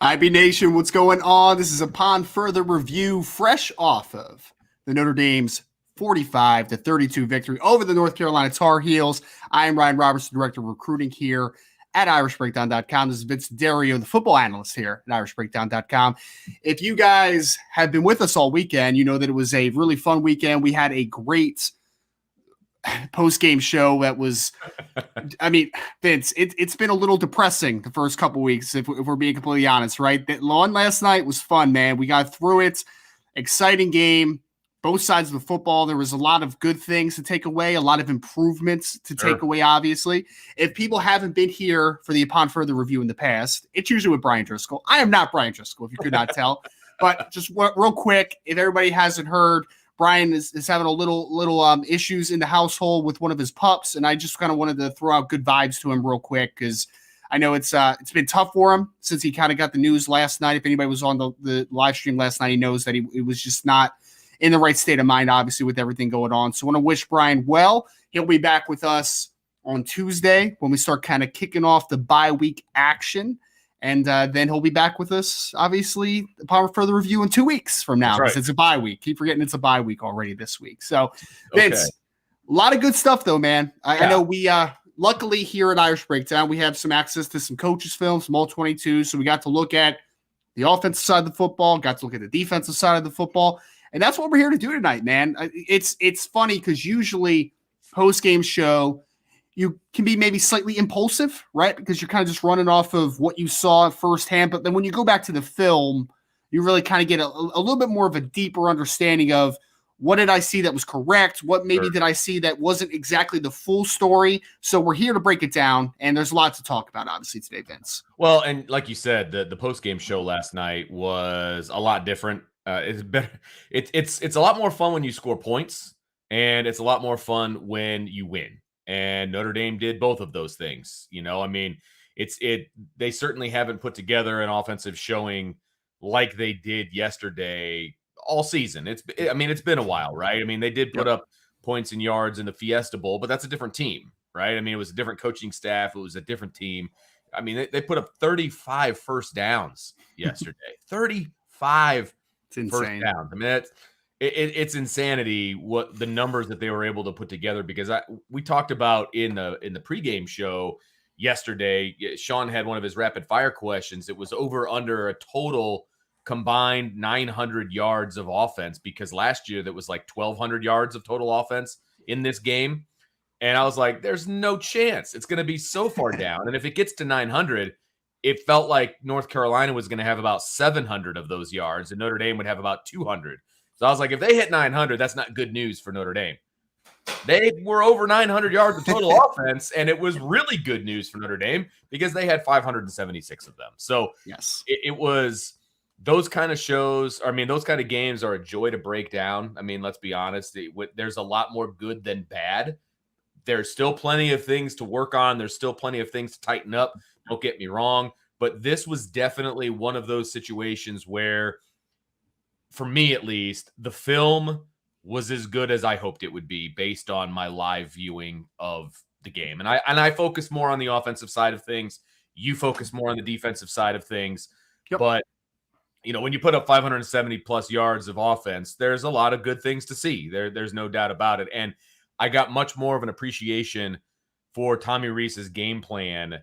IB Nation, what's going on? This is Upon Further Review, fresh off of the Notre Dame's 45-32 victory over the North Carolina Tar Heels. I am Ryan Robertson, Director of Recruiting here at IrishBreakdown.com. This is Vince Dario, the football analyst here at IrishBreakdown.com. If you guys have been with us all weekend, you know that it was a really fun weekend. We had a great post-game show that was, I mean, Vince, it's been a little depressing the first couple weeks, if we're being completely honest, right? That one last night was fun, man. We got through it. Exciting game. Both sides of the football. There was a lot of good things to take away, a lot of improvements to take away, obviously. If people haven't been here for the Upon Further Review in the past, it's usually with Brian Driscoll. I am not Brian Driscoll, if you could not tell. But just real quick, if everybody hasn't heard, Brian is having a little issues in the household with one of his pups, and I just kind of wanted to throw out good vibes to him real quick because I know it's been tough for him since he kind of got the news last night. If anybody was on the live stream last night, he knows that it was just not in the right state of mind, obviously, with everything going on. So I want to wish Brian well. He'll be back with us on Tuesday when we start kind of kicking off the bye week action. And then he'll be back with us, obviously, upon further review in 2 weeks from now, because it's a bye week. Keep forgetting it's a bye week already this week. So, Vince, a lot of good stuff, though, man. I know we, luckily here at Irish Breakdown, we have some access to some coaches' films, some all-22. So we got to look at the offensive side of the football, got to look at the defensive side of the football. And that's what we're here to do tonight, man. It's funny because usually post-game show, you can be maybe slightly impulsive, right? Because you're kind of just running off of what you saw firsthand. But then when you go back to the film, you really kind of get a little bit more of a deeper understanding of what did I see that was correct? What maybe did I see that wasn't exactly the full story? So we're here to break it down. And there's a lot to talk about, obviously, today, Vince. Well, and like you said, the post-game show last night was a lot different. It's better. It's a lot more fun when you score points, and it's a lot more fun when you win. And Notre Dame did both of those things. You know, I mean, they certainly haven't put together an offensive showing like they did yesterday all season. It's been a while, right? I mean, they did put up points and yards in the Fiesta Bowl, but that's a different team, right? I mean, it was a different coaching staff. It was a different team. I mean, they put up 35 first downs yesterday. 35 first downs. I mean, it's insanity what the numbers that they were able to put together, because we talked about in the pregame show yesterday. Sean had one of his rapid fire questions. It was over under a total combined 900 yards of offense, because last year that was like 1,200 yards of total offense in this game. And I was like, there's no chance. It's going to be so far down. And if it gets to 900, it felt like North Carolina was going to have about 700 of those yards and Notre Dame would have about 200. So I was like, if they hit 900, that's not good news for Notre Dame. They were over 900 yards of total offense, and it was really good news for Notre Dame because they had 576 of them. So yes, it was those kind of shows. I mean, those kind of games are a joy to break down. I mean, let's be honest. There's a lot more good than bad. There's still plenty of things to work on. There's still plenty of things to tighten up. Don't get me wrong. But this was definitely one of those situations where, for me at least, the film was as good as I hoped it would be based on my live viewing of the game. And I focus more on the offensive side of things. You focus more on the defensive side of things. Yep. But, you know, when you put up 570 plus yards of offense, there's a lot of good things to see. There's no doubt about it. And I got much more of an appreciation for Tommy Rees's game plan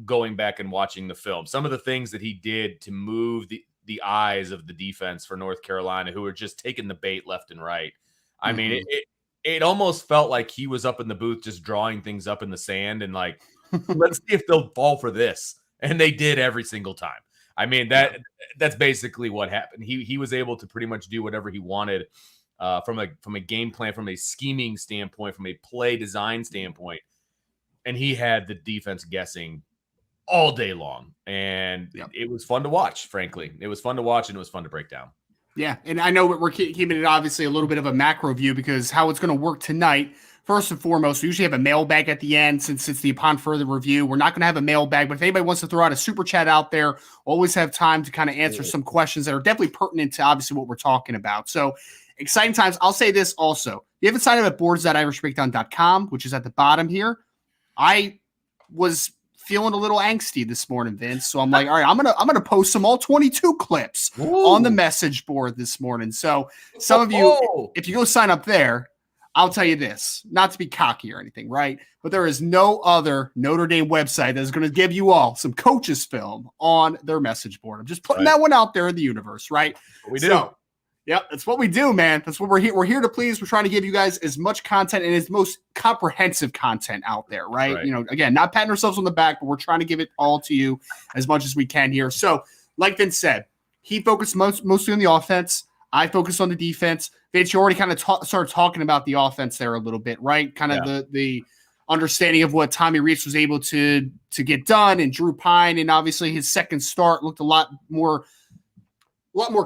going back and watching the film. Some of the things that he did to move the eyes of the defense for North Carolina, who were just taking the bait left and right. I mean, it almost felt like he was up in the booth just drawing things up in the sand and like, let's see if they'll fall for this. And they did every single time. I mean, that's basically what happened. He was able to pretty much do whatever he wanted from a game plan, from a scheming standpoint, from a play design standpoint. And he had the defense guessing all day long. And it was fun to watch, frankly. It was fun to watch, and it was fun to break down. Yeah, and I know we're keeping it obviously a little bit of a macro view, because how it's going to work tonight, first and foremost, we usually have a mailbag at the end since it's the Upon Further Review. We're not going to have a mailbag, but if anybody wants to throw out a super chat out there, always have time to kind of answer some questions that are definitely pertinent to obviously what we're talking about. So exciting times. I'll say this also. If you haven't signed up at boards.irishbreakdown.com, which is at the bottom here, I was feeling a little angsty this morning, Vince. So I'm like, all right, I'm gonna post some all 22 clips on the message board this morning. So some of you, if you go sign up there, I'll tell you this, not to be cocky or anything, right? But there is no other Notre Dame website that is going to give you all some coaches film on their message board. I'm just putting that one out there in the universe, right? We do. Yep, that's what we do, man. That's what we're here. We're here to please. We're trying to give you guys as much content and as most comprehensive content out there, right? You know, again, not patting ourselves on the back, but we're trying to give it all to you as much as we can here. So, like Vince said, he focused mostly on the offense. I focus on the defense. Vince, you already kind of started talking about the offense there a little bit, right? Kind of the understanding of what Tommy Rees was able to get done, and Drew Pine, and obviously his second start looked a lot more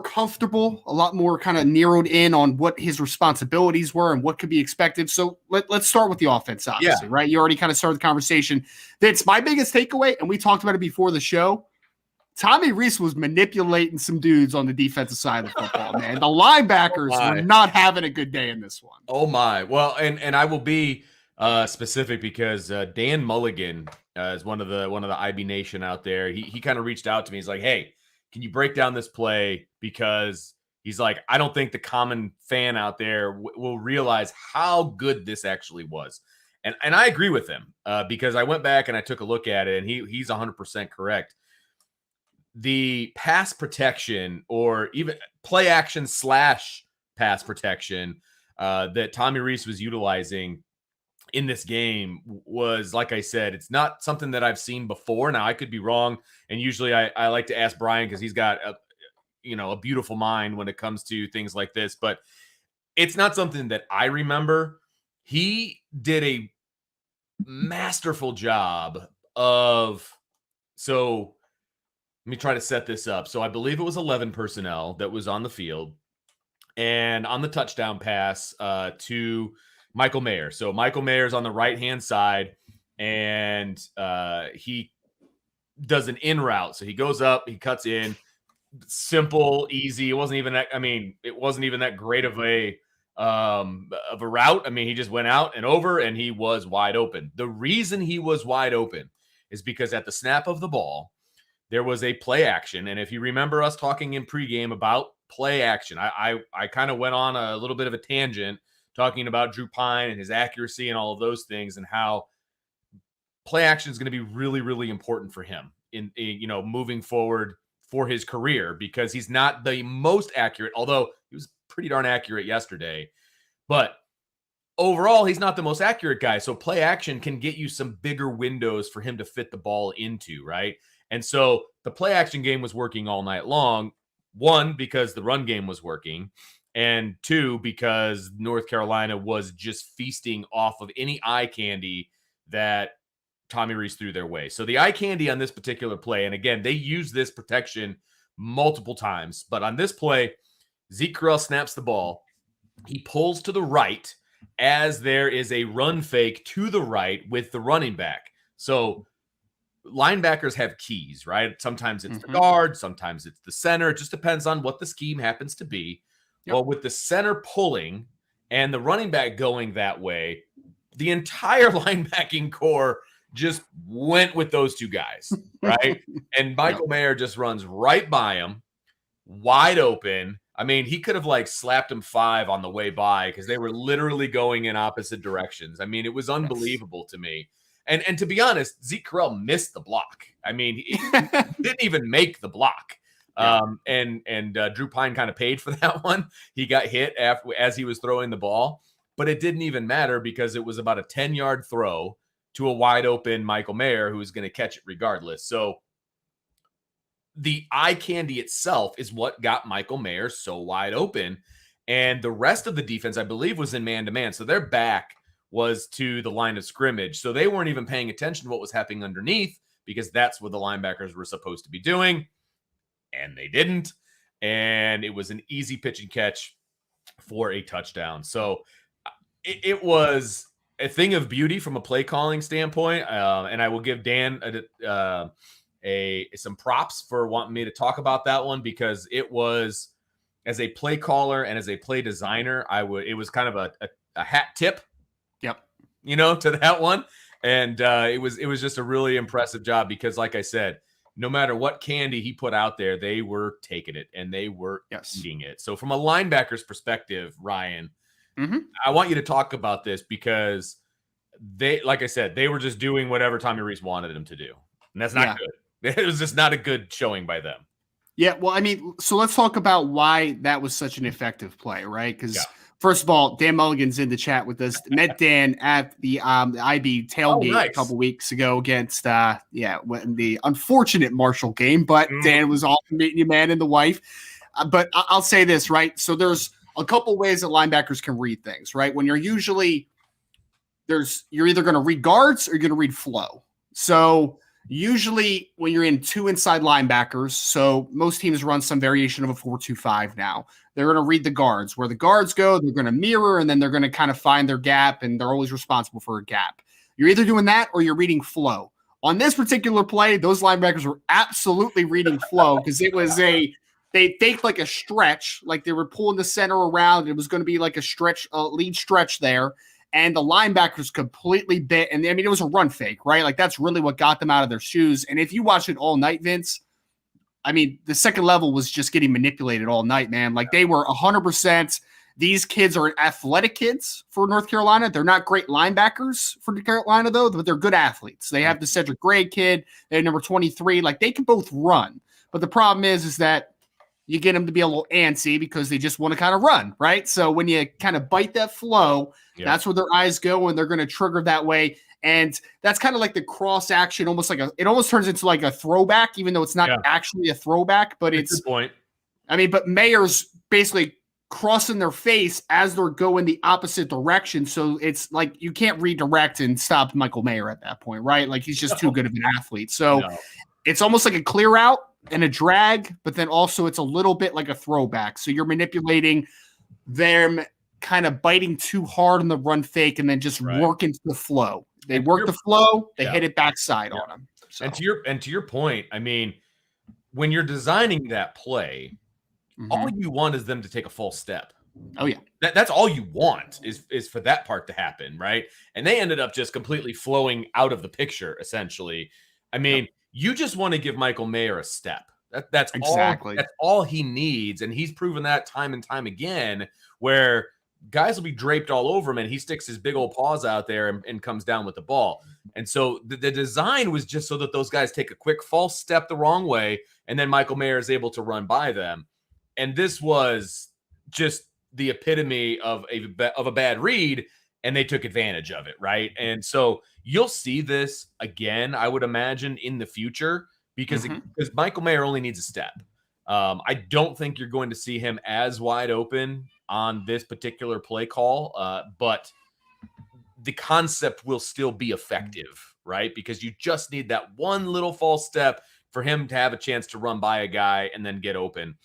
comfortable, a lot more kind of narrowed in on what his responsibilities were and what could be expected. So let's start with the offense, obviously, right? You already kind of started the conversation. Vince, my biggest takeaway, and we talked about it before the show, Tommy Rees was manipulating some dudes on the defensive side of the football, man. The linebackers were not having a good day in this one. Oh, my. Well, and I will be specific because Dan Mulligan is one of the IB Nation out there. He kind of reached out to me. He's like, hey, can you break down this play? Because he's like, I don't think the common fan out there will realize how good this actually was. And I agree with him because I went back and I took a look at it, and he's 100% correct. The pass protection, or even play action / pass protection that Tommy Rees was utilizing in this game was, like I said, it's not something that I've seen before. Now, I could be wrong, and usually I like to ask Brian because he's got a beautiful mind when it comes to things like this, but it's not something that I remember. He did a masterful job of, so let me try to set this up. So I believe it was 11 personnel that was on the field, and on the touchdown pass to Michael Mayer. So Michael Mayer's on the right-hand side, and he does an in route. So he goes up, he cuts in, simple, easy. It wasn't even that great of a route. I mean, he just went out and over, and he was wide open. The reason he was wide open is because at the snap of the ball, there was a play action. And if you remember us talking in pregame about play action, I kind of went on a little bit of a tangent talking about Drew Pine and his accuracy and all of those things, and how play action is going to be really, really important for him in moving forward for his career, because he's not the most accurate, although he was pretty darn accurate yesterday. But overall, he's not the most accurate guy. So play action can get you some bigger windows for him to fit the ball into, right? And so the play action game was working all night long. One, because the run game was working. And two, because North Carolina was just feasting off of any eye candy that Tommy Rees threw their way. So the eye candy on this particular play, and again, they use this protection multiple times, but on this play, Zeke Correll snaps the ball. He pulls to the right as there is a run fake to the right with the running back. So linebackers have keys, right? Sometimes it's the guard, sometimes it's the center. It just depends on what the scheme happens to be. Yep. Well, with the center pulling and the running back going that way, the entire linebacking core just went with those two guys, right? And Michael Mayer just runs right by him, wide open. I mean, he could have slapped him 5 on the way by because they were literally going in opposite directions. I mean, it was unbelievable to me. And to be honest, Zeke Correll missed the block. I mean, he didn't even make the block. And Drew Pine kind of paid for that one. He got hit as he was throwing the ball, but it didn't even matter because it was about a 10-yard throw to a wide open Michael Mayer who was going to catch it regardless. So the eye candy itself is what got Michael Mayer so wide open. And the rest of the defense, I believe, was in man-to-man. So their back was to the line of scrimmage. So they weren't even paying attention to what was happening underneath because that's what the linebackers were supposed to be doing. And they didn't. And it was an easy pitch and catch for a touchdown. So it was a thing of beauty from a play calling standpoint. And I will give Dan some props for wanting me to talk about that one, because it was, as a play caller and as a play designer, it was kind of a hat tip. Yep. To that one. And it was just a really impressive job because, like I said, no matter what candy he put out there, they were taking it and they were eating it. So from a linebacker's perspective, Ryan, I want you to talk about this because they, like I said, they were just doing whatever Tommy Rees wanted them to do. And that's not good. It was just not a good showing by them. Yeah, well, I mean, so let's talk about why that was such an effective play, right? Because first of all, Dan Mulligan's in the chat with us. Met Dan at the IB tailgate a couple weeks ago against the unfortunate Marshall game, but Dan was awesome meeting you, man, and the wife. But I'll say this, right? So there's a couple ways that linebackers can read things, right? When you're either going to read guards or you're going to read flow. So usually when you're in two inside linebackers, so most teams run some variation of a 4-2-5 now. They're going to read the guards. Where the guards go, they're going to mirror, and then they're going to kind of find their gap, and they're always responsible for a gap. You're either doing that or you're reading flow. On this particular play, those linebackers were absolutely reading flow because it was they faked like a stretch, like they were pulling the center around. It was going to be like a lead stretch there. And the linebackers completely bit. And I mean, it was a run fake, right? Like that's really what got them out of their shoes. And if you watch it all night, Vince, I mean, the second level was just getting manipulated all night, man. Like they were 100%. These kids are athletic kids for North Carolina. They're not great linebackers for North Carolina, though, but they're good athletes. They have the Cedric Gray kid. They have number 23. Like they can both run. But the problem is that you get them to be a little antsy because they just want to kind of run, right? So when you kind of bite that flow, that's where their eyes go and they're going to trigger that way. And that's kind of like the cross action, it almost turns into like a throwback, even though it's not actually a throwback, but it's, point. I mean, but Mayer's basically crossing their face as they're going the opposite direction. So it's like you can't redirect and stop Michael Mayer at that point, right? Like he's just too good of an athlete. So it's almost like a clear out and a drag, but then also it's a little bit like a throwback. So you're manipulating them kind of biting too hard on the run fake and then just work into the flow. They work the flow, they hit it backside on them. So. And to your point, I mean, when you're designing that play, all you want is them to take a false step. Oh yeah. That's all you want is for that part to happen, right? And they ended up just completely flowing out of the picture, essentially. I mean, you just want to give Michael Mayer a step. That's exactly all he needs. And he's proven that time and time again, where guys will be draped all over him and he sticks his big old paws out there and comes down with the ball. And so the design was just so that those guys take a quick false step the wrong way, and then Michael Mayer is able to run by them. And this was just the epitome of a bad read, and they took advantage of it, right? And so you'll see this again, I would imagine, in the future because Michael Mayer only needs a step. I don't think you're going to see him as wide open on this particular play call, but the concept will still be effective, right? Because you just need that one little false step for him to have a chance to run by a guy and then get open.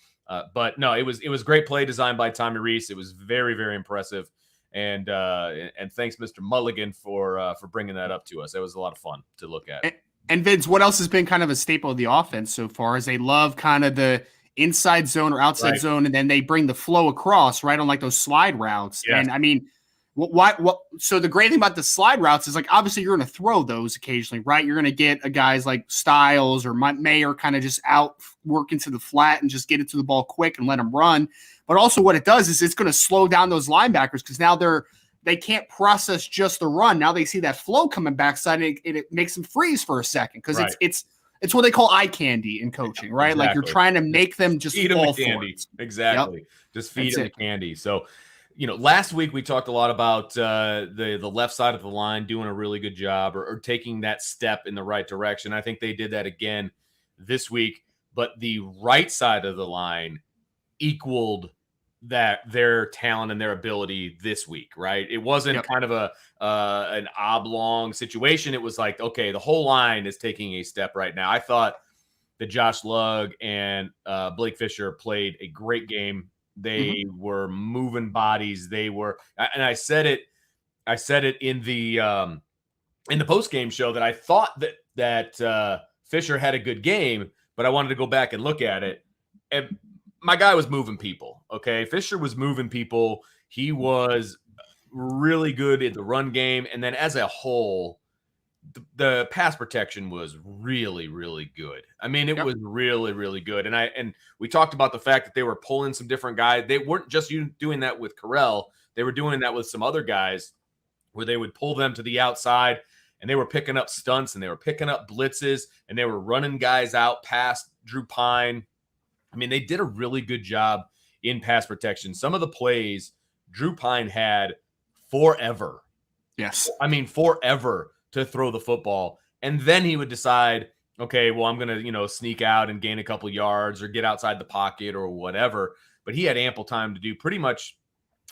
But no, it was great play designed by Tommy Rees. It was very, very impressive. And thanks, Mr. Mulligan, for bringing that up to us. It was a lot of fun to look at. And Vince, what else has been kind of a staple of the offense so far is they love kind of the inside zone or outside zone, and then they bring the flow across right on like those slide routes. Yes. And I mean, what? So the great thing about the slide routes is like obviously you're going to throw those occasionally, right? You're going to get a guys like Styles or Mayer kind of just out work into the flat and just get it to the ball quick and let them run. But also what it does is it's going to slow down those linebackers because now they can't process just the run. Now they see that flow coming backside and it makes them freeze for a second because it's what they call eye candy in coaching, right? Exactly. Like you're trying to make them just feed them the candy. Exactly. Yep. Just feed them the candy. So, last week we talked a lot about the left side of the line doing a really good job or taking that step in the right direction. I think they did that again this week, but the right side of the line equaled their talent and their ability this week, right? It wasn't kind of an oblong situation. It was like, okay, the whole line is taking a step right now. I thought that Josh Lugg and Blake Fisher played a great game. They were moving bodies. They were, and I said it in the post game show that I thought that Fisher had a good game, but I wanted to go back and look at it. And my guy was moving people. Okay. Fisher was moving people. He was really good in the run game. And then as a whole, the pass protection was really, really good. I mean, it was really, really good. And we talked about the fact that they were pulling some different guys. They weren't just doing that with Carell. They were doing that with some other guys where they would pull them to the outside and they were picking up stunts and they were picking up blitzes and they were running guys out past Drew Pine. I mean, they did a really good job in pass protection. Some of the plays Drew Pine had forever. Yes. I mean, forever to throw the football. And then he would decide, okay, well, I'm going to, sneak out and gain a couple yards or get outside the pocket or whatever. But he had ample time to do pretty much,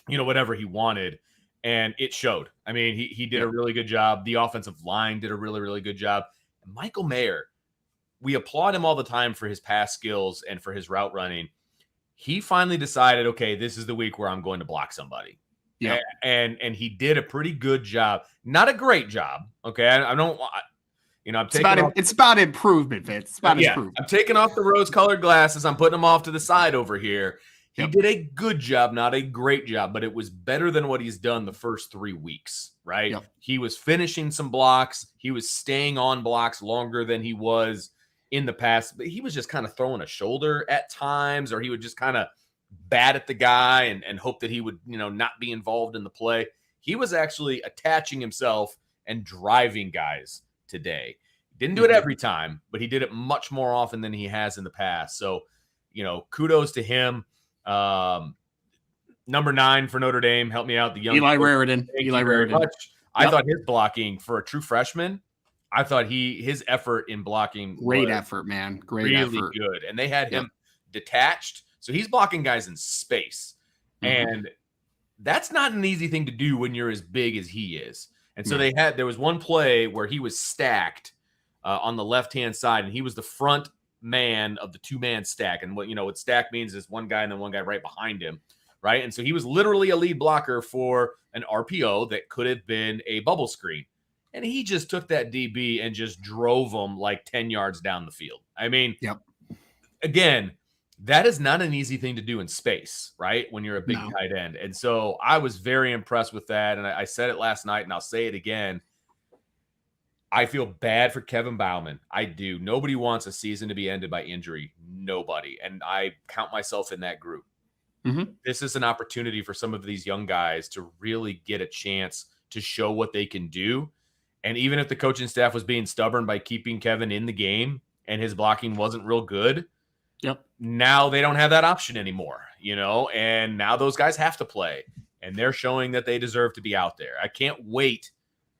whatever he wanted. And it showed. I mean, he did a really good job. The offensive line did a really, really good job. And Michael Mayer, we applaud him all the time for his pass skills and for his route running. He finally decided, okay, this is the week where I'm going to block somebody. Yeah, and he did a pretty good job. Not a great job. Okay, I don't. I'm taking. It's about improvement, Vince. It's about improvement. I'm taking off the rose-colored glasses. I'm putting them off to the side over here. He did a good job, not a great job, but it was better than what he's done the first 3 weeks. Right? Yep. He was finishing some blocks. He was staying on blocks longer than he was in the past. But he was just kind of throwing a shoulder at times, or he would just kind of bat at the guy and hope that he would, not be involved in the play. He was actually attaching himself and driving guys today. Didn't do it every time, but he did it much more often than he has in the past. So, kudos to him. Number 9 for Notre Dame. Help me out. The young Eli Raridan. I thought his blocking for a true freshman, I thought his effort in blocking great effort, man. Great really effort. Good. And they had him detached. So he's blocking guys in space. And that's not an easy thing to do when you're as big as he is. And so there was one play where he was stacked on the left-hand side, and he was the front man of the 2-man stack. And what stack means is one guy and then one guy right behind him, right? And so he was literally a lead blocker for an RPO that could have been a bubble screen. And he just took that DB and just drove him like 10 yards down the field. I mean, again, that is not an easy thing to do in space, right? When you're a big tight end. And so I was very impressed with that. And I said it last night and I'll say it again. I feel bad for Kevin Bauman. I do. Nobody wants a season to be ended by injury. Nobody. And I count myself in that group. This is an opportunity for some of these young guys to really get a chance to show what they can do. And even if the coaching staff was being stubborn by keeping Kevin in the game and his blocking wasn't real good, now they don't have that option anymore, and now those guys have to play, and they're showing that they deserve to be out there. I can't wait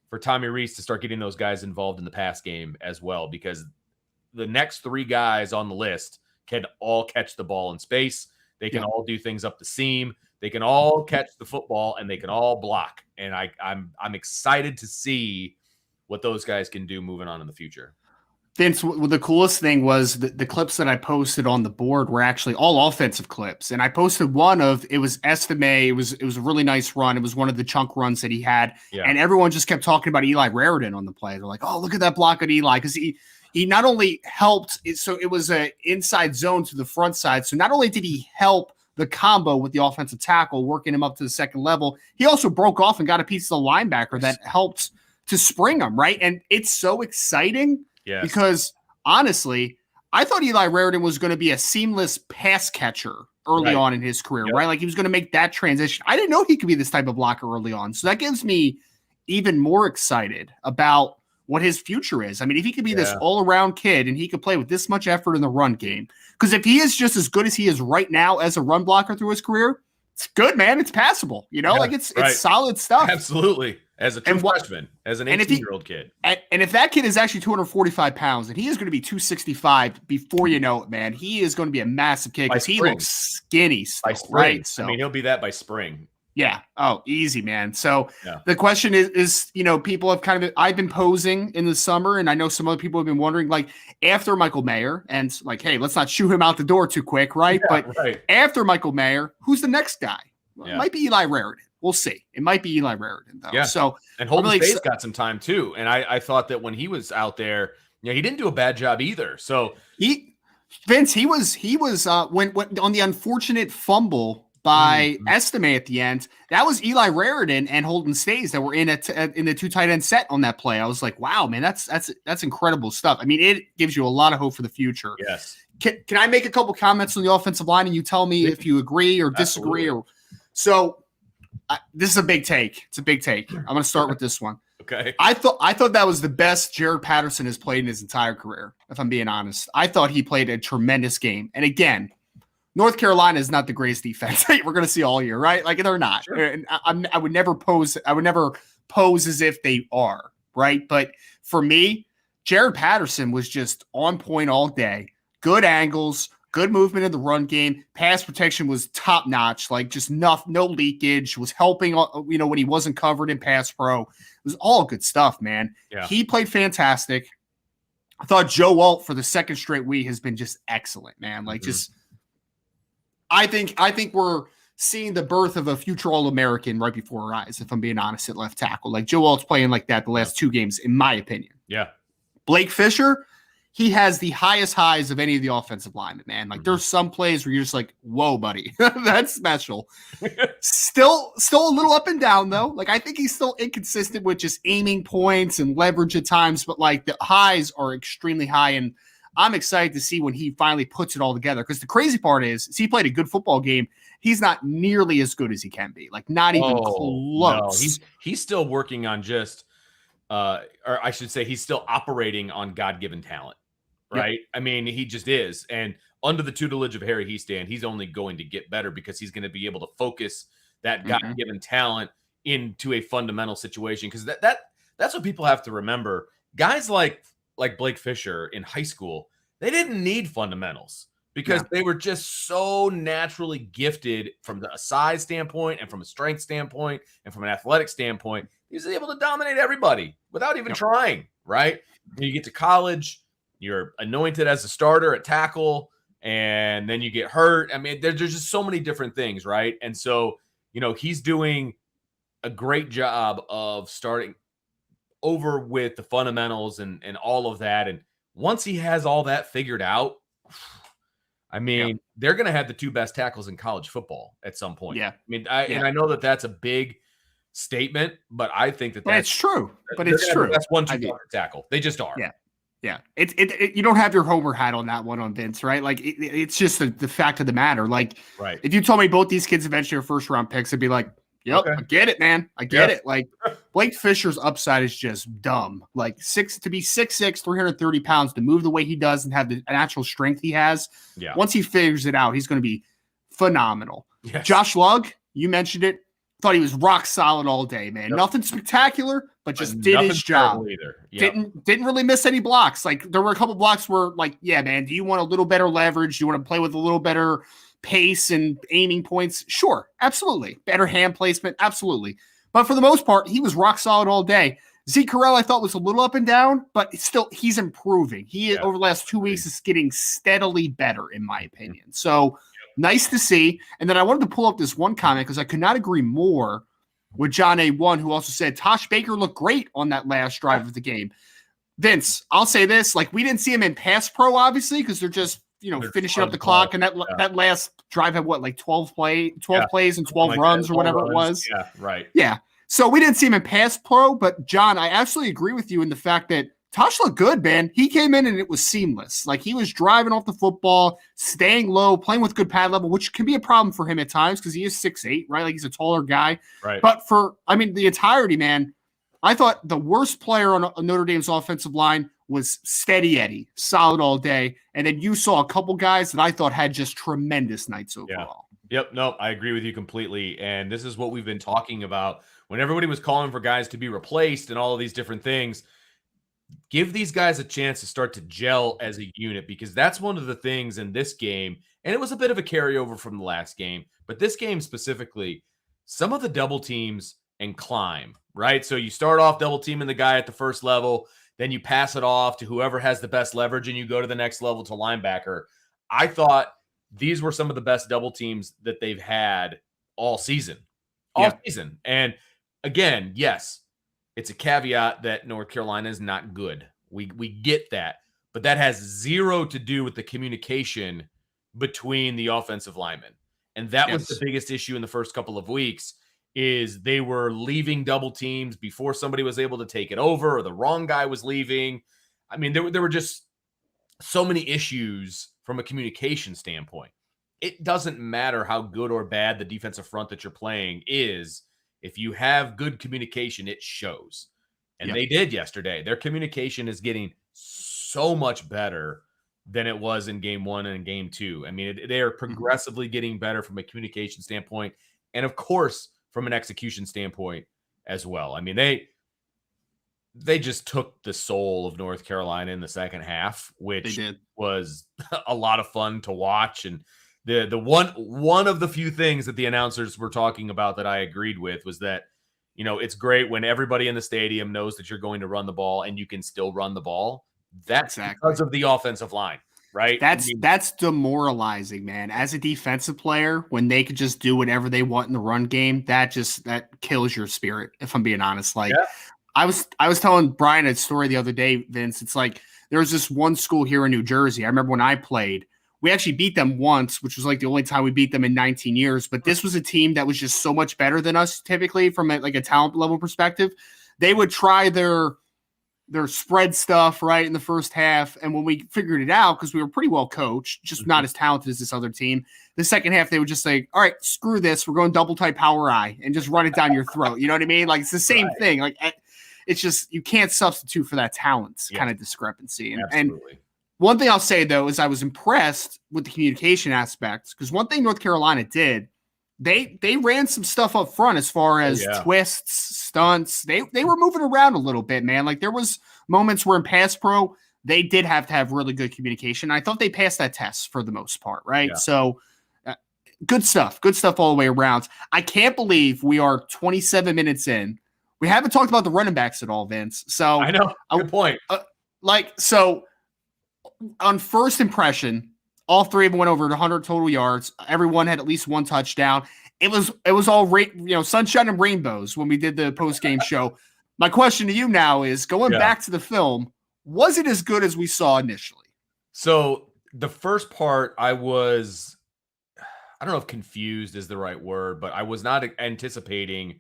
for Tommy Rees to start getting those guys involved in the pass game as well, because the next 3 guys on the list can all catch the ball in space. They can all do things up the seam. They can all catch the football, and they can all block. And I'm excited to see what those guys can do moving on in the future. Vince, the coolest thing was the clips that I posted on the board were actually all offensive clips. And I posted one of, it was Estime. It was a really nice run. It was one of the chunk runs that he had. Yeah. And everyone just kept talking about Eli Raridan on the play. They're like, oh, look at that block on Eli. Because he not only helped, so it was an inside zone to the front side. So not only did he help the combo with the offensive tackle, working him up to the second level, he also broke off and got a piece of the linebacker that helped to spring him, right? And it's so exciting. Yes. Because honestly, I thought Eli Raridan was going to be a seamless pass catcher early on in his career, right? Like he was going to make that transition. I didn't know he could be this type of blocker early on. So that gives me even more excited about what his future is. I mean, if he could be this all-around kid and he could play with this much effort in the run game, because if he is just as good as he is right now as a run blocker through his career, it's good, man. It's passable, it's solid stuff. Absolutely. As a true freshman, as an 18-year-old kid. And if that kid is actually 245 pounds, and he is going to be 265 before you know it, man, he is going to be a massive kid because he looks skinny still, right? So, I mean, he'll be that by spring. Yeah. Oh, easy, man. So the question is, people have I've been posing in the summer, and I know some other people have been wondering, like, after Michael Mayer, and like, hey, let's not shoot him out the door too quick, right? After Michael Mayer, who's the next guy? Well, it might be Eli Raridan. We'll see. It might be Eli Raridan, though. Yeah. So, and Holden Spade's got some time too. And I thought that when he was out there, he didn't do a bad job either. So Vince, he was when on the unfortunate fumble by Estime at the end. That was Eli Raritan and Holden Stays that were in the two tight end set on that play. I was like, wow, man, that's incredible stuff. I mean, it gives you a lot of hope for the future. Yes. Can I make a couple comments on the offensive line and you tell me if you agree or disagree? This is a big take. It's a big take. I'm going to start with this one. Okay. I thought that was the best Jared Patterson has played in his entire career, if I'm being honest. I thought he played a tremendous game. And again, North Carolina is not the greatest defense we're going to see all year, right? Like they're not. Sure. And I would never pose as if they are, right? But for me, Jared Patterson was just on point all day. Good angles, good movement in the run game. Pass protection was top notch, like just no leakage, was helping, when he wasn't covered in pass pro. It was all good stuff, man. Yeah. He played fantastic. I thought Joe Alt for the second straight week has been just excellent, man. Like I think we're seeing the birth of a future All-American right before our eyes, if I'm being honest, at left tackle. Like Joe Alt's playing like that the last two games, in my opinion. Yeah. Blake Fisher, he has the highest highs of any of the offensive linemen, man. Like there's some plays where you're just like, whoa, buddy, that's special. Still a little up and down though. Like I think he's still inconsistent with just aiming points and leverage at times, but like the highs are extremely high. And I'm excited to see when he finally puts it all together. Because the crazy part is he played a good football game. He's not nearly as good as he can be. Like not even close. No. He's still working on just, or I should say, he's still operating on God-given talent. Right. Yep. I mean, he just is. And under the tutelage of Harry Hiestand, he's only going to get better because he's going to be able to focus that God-given talent into a fundamental situation. Because that's what people have to remember. Guys like Blake Fisher in high school, they didn't need fundamentals because they were just so naturally gifted from a size standpoint and from a strength standpoint and from an athletic standpoint. He was able to dominate everybody without even trying. Right. And you get to college. You're anointed as a starter at tackle, and then you get hurt. I mean, there's just so many different things, right? And so, he's doing a great job of starting over with the fundamentals and all of that. And once he has all that figured out, I mean, they're going to have the two best tackles in college football at some point. Yeah. I mean, and I know that that's a big statement, but I think that's true. But it's true. That's 1-2 tackle. They just are. Yeah. Yeah, you don't have your Homer hat on that one on Vince, right? Like it's just the fact of the matter. Like, if you told me both these kids eventually are first round picks, I'd be like, "Yep, okay. I get it, man. I get it." Like Blake Fisher's upside is just dumb. Like 6'6", 330 pounds to move the way he does and have the natural strength he has. Yeah. Once he figures it out, he's going to be phenomenal. Yes. Josh Lugg, you mentioned it. Thought he was rock solid all day, man. Yep. Nothing spectacular, but just did his job. Yep. Didn't really miss any blocks. Like there were a couple blocks where, like, yeah, man, do you want a little better leverage? Do you want to play with a little better pace and aiming points? Sure, absolutely. Better hand placement, absolutely. But for the most part, he was rock solid all day. Zeke Correll, I thought, was a little up and down, but still, he's improving. He over the last 2 weeks is getting steadily better, in my opinion. So. Nice to see. And then I wanted to pull up this one comment because I could not agree more with John A1, who also said Tosh Baker looked great on that last drive of the game. Vince, I'll say this. Like, we didn't see him in pass pro, obviously, because they're just, finishing up the clock. And that last drive had, 12 plays and 12 runs or whatever it was. Yeah, right. Yeah. So we didn't see him in pass pro. But, John, I absolutely agree with you in the fact that Tosh looked good, man. He came in and it was seamless. Like he was driving off the football, staying low, playing with good pad level, which can be a problem for him at times because he is 6'8", right? Like he's a taller guy. Right. But the entirety, man, I thought the worst player on Notre Dame's offensive line was Steady Eddie, solid all day. And then you saw a couple guys that I thought had just tremendous nights overall. Yeah. Yep. No, I agree with you completely. And this is what we've been talking about when everybody was calling for guys to be replaced and all of these different things. Give these guys a chance to start to gel as a unit because that's one of the things in this game. And it was a bit of a carryover from the last game, but this game specifically, some of the double teams and climb, right? So you start off double teaming the guy at the first level, then you pass it off to whoever has the best leverage and you go to the next level to linebacker. I thought these were some of the best double teams that they've had all season. And again, yes, it's a caveat that North Carolina is not good. We get that. But that has zero to do with the communication between the offensive linemen. And that was the Yes. biggest issue in the first couple of weeks is they were leaving double teams before somebody was able to take it over or the wrong guy was leaving. I mean, there were just so many issues from a communication standpoint. It doesn't matter how good or bad the defensive front that you're playing is. If you have good communication, it shows. And Yep. they did yesterday. Their communication is getting so much better than it was in game 1 and game 2. I mean, they are progressively getting better from a communication standpoint. And of course, from an execution standpoint as well. I mean, they just took the soul of North Carolina in the second half, which was a lot of fun to watch. And the one of the few things that the announcers were talking about that I agreed with was that, it's great when everybody in the stadium knows that you're going to run the ball and you can still run the ball. That's because of the offensive line, right? That's demoralizing, man. As a defensive player, when they could just do whatever they want in the run game, that kills your spirit, if I'm being honest. I was telling Brian a story the other day, Vince. It's like there was this one school here in New Jersey. I remember when I played, we actually beat them once, which was like the only time we beat them in 19 years. But this was a team that was just so much better than us typically from a talent level perspective. They would try their spread stuff right in the first half. And when we figured it out, because we were pretty well coached, just not as talented as this other team, the second half, they would just say, all right, screw this. We're going double type power I and just run it down your throat. You know what I mean? Like it's the same thing. Like it's just, you can't substitute for that talent kind of discrepancy. And one thing I'll say though, is I was impressed with the communication aspects because one thing North Carolina did, they ran some stuff up front as far as twists, stunts. They were moving around a little bit, man. Like there was moments where in pass pro, they did have to have really good communication. I thought they passed that test for the most part, right? Yeah. So good stuff all the way around. I can't believe we are 27 minutes in. We haven't talked about the running backs at all, Vince. So I know. Good point. So on first impression, all three of them went over 100 total yards. Everyone had at least one touchdown. It was all sunshine and rainbows when we did the post-game show. My question to you now is, going back to the film, was it as good as we saw initially? So the first part, I don't know if confused is the right word, but I was not anticipating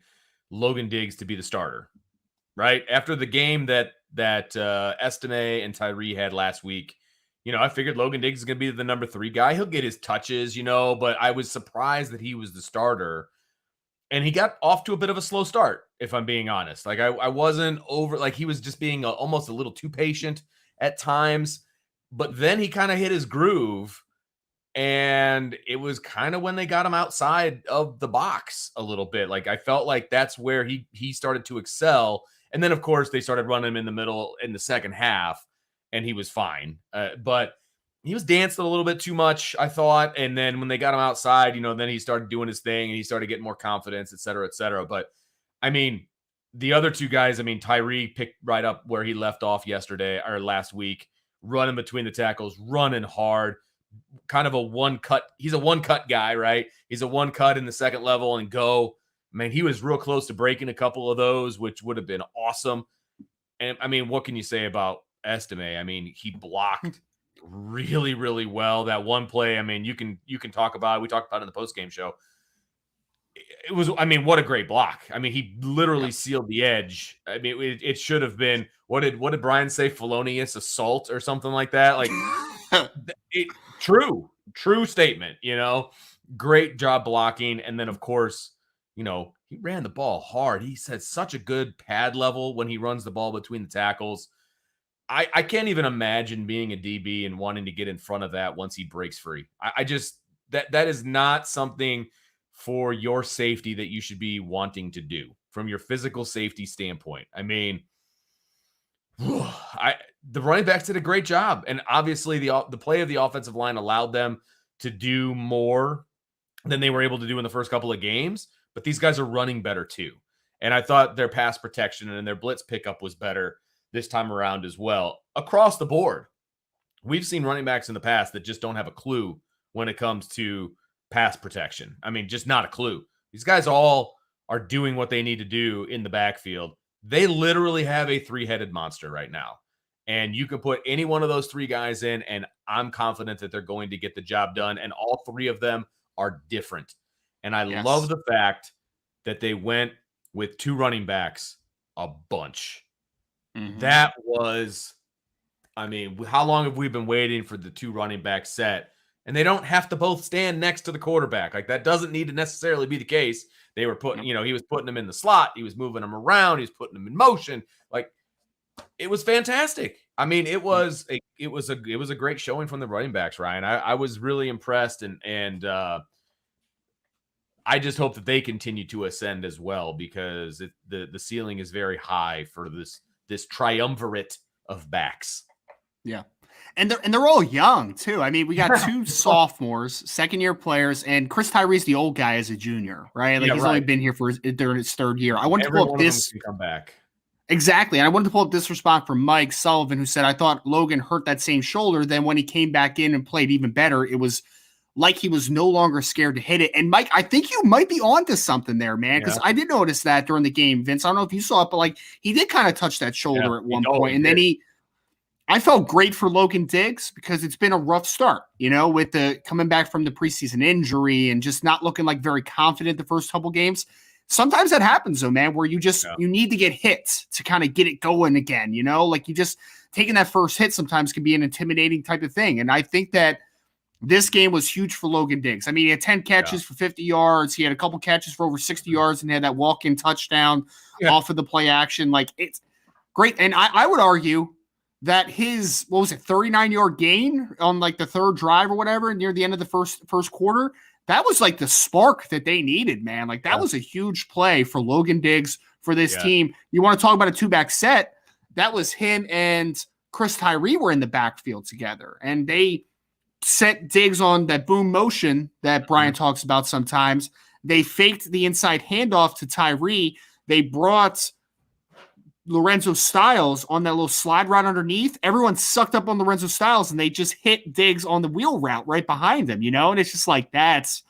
Logan Diggs to be the starter, right? After the game that Estime and Tyree had last week, I figured Logan Diggs is going to be the number 3 guy. He'll get his touches, but I was surprised that he was the starter. And he got off to a bit of a slow start, if I'm being honest. Like I wasn't over, like he was just being almost a little too patient at times. But then he kind of hit his groove. And it was kind of when they got him outside of the box a little bit. Like I felt like that's where he started to excel. And then, of course, they started running him in the middle in the second half. And he was fine. But he was dancing a little bit too much, I thought. And then when they got him outside, then he started doing his thing and he started getting more confidence, et cetera, et cetera. But, I mean, the other two guys, Tyree picked right up where he left off last week, running between the tackles, running hard, kind of a one cut. He's a one cut guy, right? He's a one cut in the second level and go. He was real close to breaking a couple of those, which would have been awesome. And, what can you say about Estime? He blocked really, really well. That one play, you can talk about it. We talked about it in the post-game show. It was, what a great block. He literally sealed the edge. It should have been, what did Brian say? Felonious assault or something like that. Like true statement, great job blocking. And then of course, he ran the ball hard. He said such a good pad level when he runs the ball between the tackles. I can't even imagine being a DB and wanting to get in front of that once he breaks free. I just, that is not something for your safety that you should be wanting to do from your physical safety standpoint. The running backs did a great job. And obviously the play of the offensive line allowed them to do more than they were able to do in the first couple of games. But these guys are running better too. And I thought their pass protection and their blitz pickup was better this time around as well. Across the board, we've seen running backs in the past that just don't have a clue when it comes to pass protection. Just not a clue. These guys all are doing what they need to do in the backfield. They literally have a 3-headed monster right now. And you can put any one of those 3 guys in, and I'm confident that they're going to get the job done. And all 3 of them are different. And I Yes. love the fact that they went with 2 running backs a bunch. That was, I mean, how long have we been waiting for the 2 running back set? And they don't have to both stand next to the quarterback. Like, that doesn't need to necessarily be the case. They were putting, he was putting them in the slot. He was moving them around. He was putting them in motion. Like, it was fantastic. I mean, it was a great showing from the running backs, Ryan. I was really impressed, and I just hope that they continue to ascend as well, because the ceiling is very high for this triumvirate of backs. Yeah. And they're all young too. I mean, we got 2 sophomores, second-year players, and Chris Tyree's the old guy as a junior, right? Like, he's only been here during his 3rd year. I wanted to pull up this. Can come back. Exactly. And I wanted to pull up this response from Mike Sullivan, who said, I thought Logan hurt that same shoulder. Then when he came back in and played even better, it was like he was no longer scared to hit it. And Mike, I think you might be onto something there, man, because I did notice that during the game, Vince. I don't know if you saw it, but like, he did kind of touch that shoulder at one point. And then I felt great for Logan Diggs, because it's been a rough start, with the coming back from the preseason injury and just not looking like very confident the first couple games. Sometimes that happens though, man, where you need to get hits to kind of get it going again, like you just taking that first hit sometimes can be an intimidating type of thing. And I think that this game was huge for Logan Diggs. I mean, he had 10 catches for 50 yards. He had a couple catches for over 60 yards and had that walk-in touchdown off of the play action. Like, it's great. And I would argue that his, 39-yard gain on like the 3rd drive or whatever near the end of the first quarter, that was like the spark that they needed, man. Like, that was a huge play for Logan Diggs for this team. You want to talk about a 2-back set? That was him and Chris Tyree were in the backfield together, and they set Diggs on that boom motion that Brian talks about sometimes. They faked the inside handoff to Tyree. They brought Lorenzo Styles on that little slide route underneath. Everyone sucked up on Lorenzo Styles, and they just hit Diggs on the wheel route right behind him, and it's just like, that's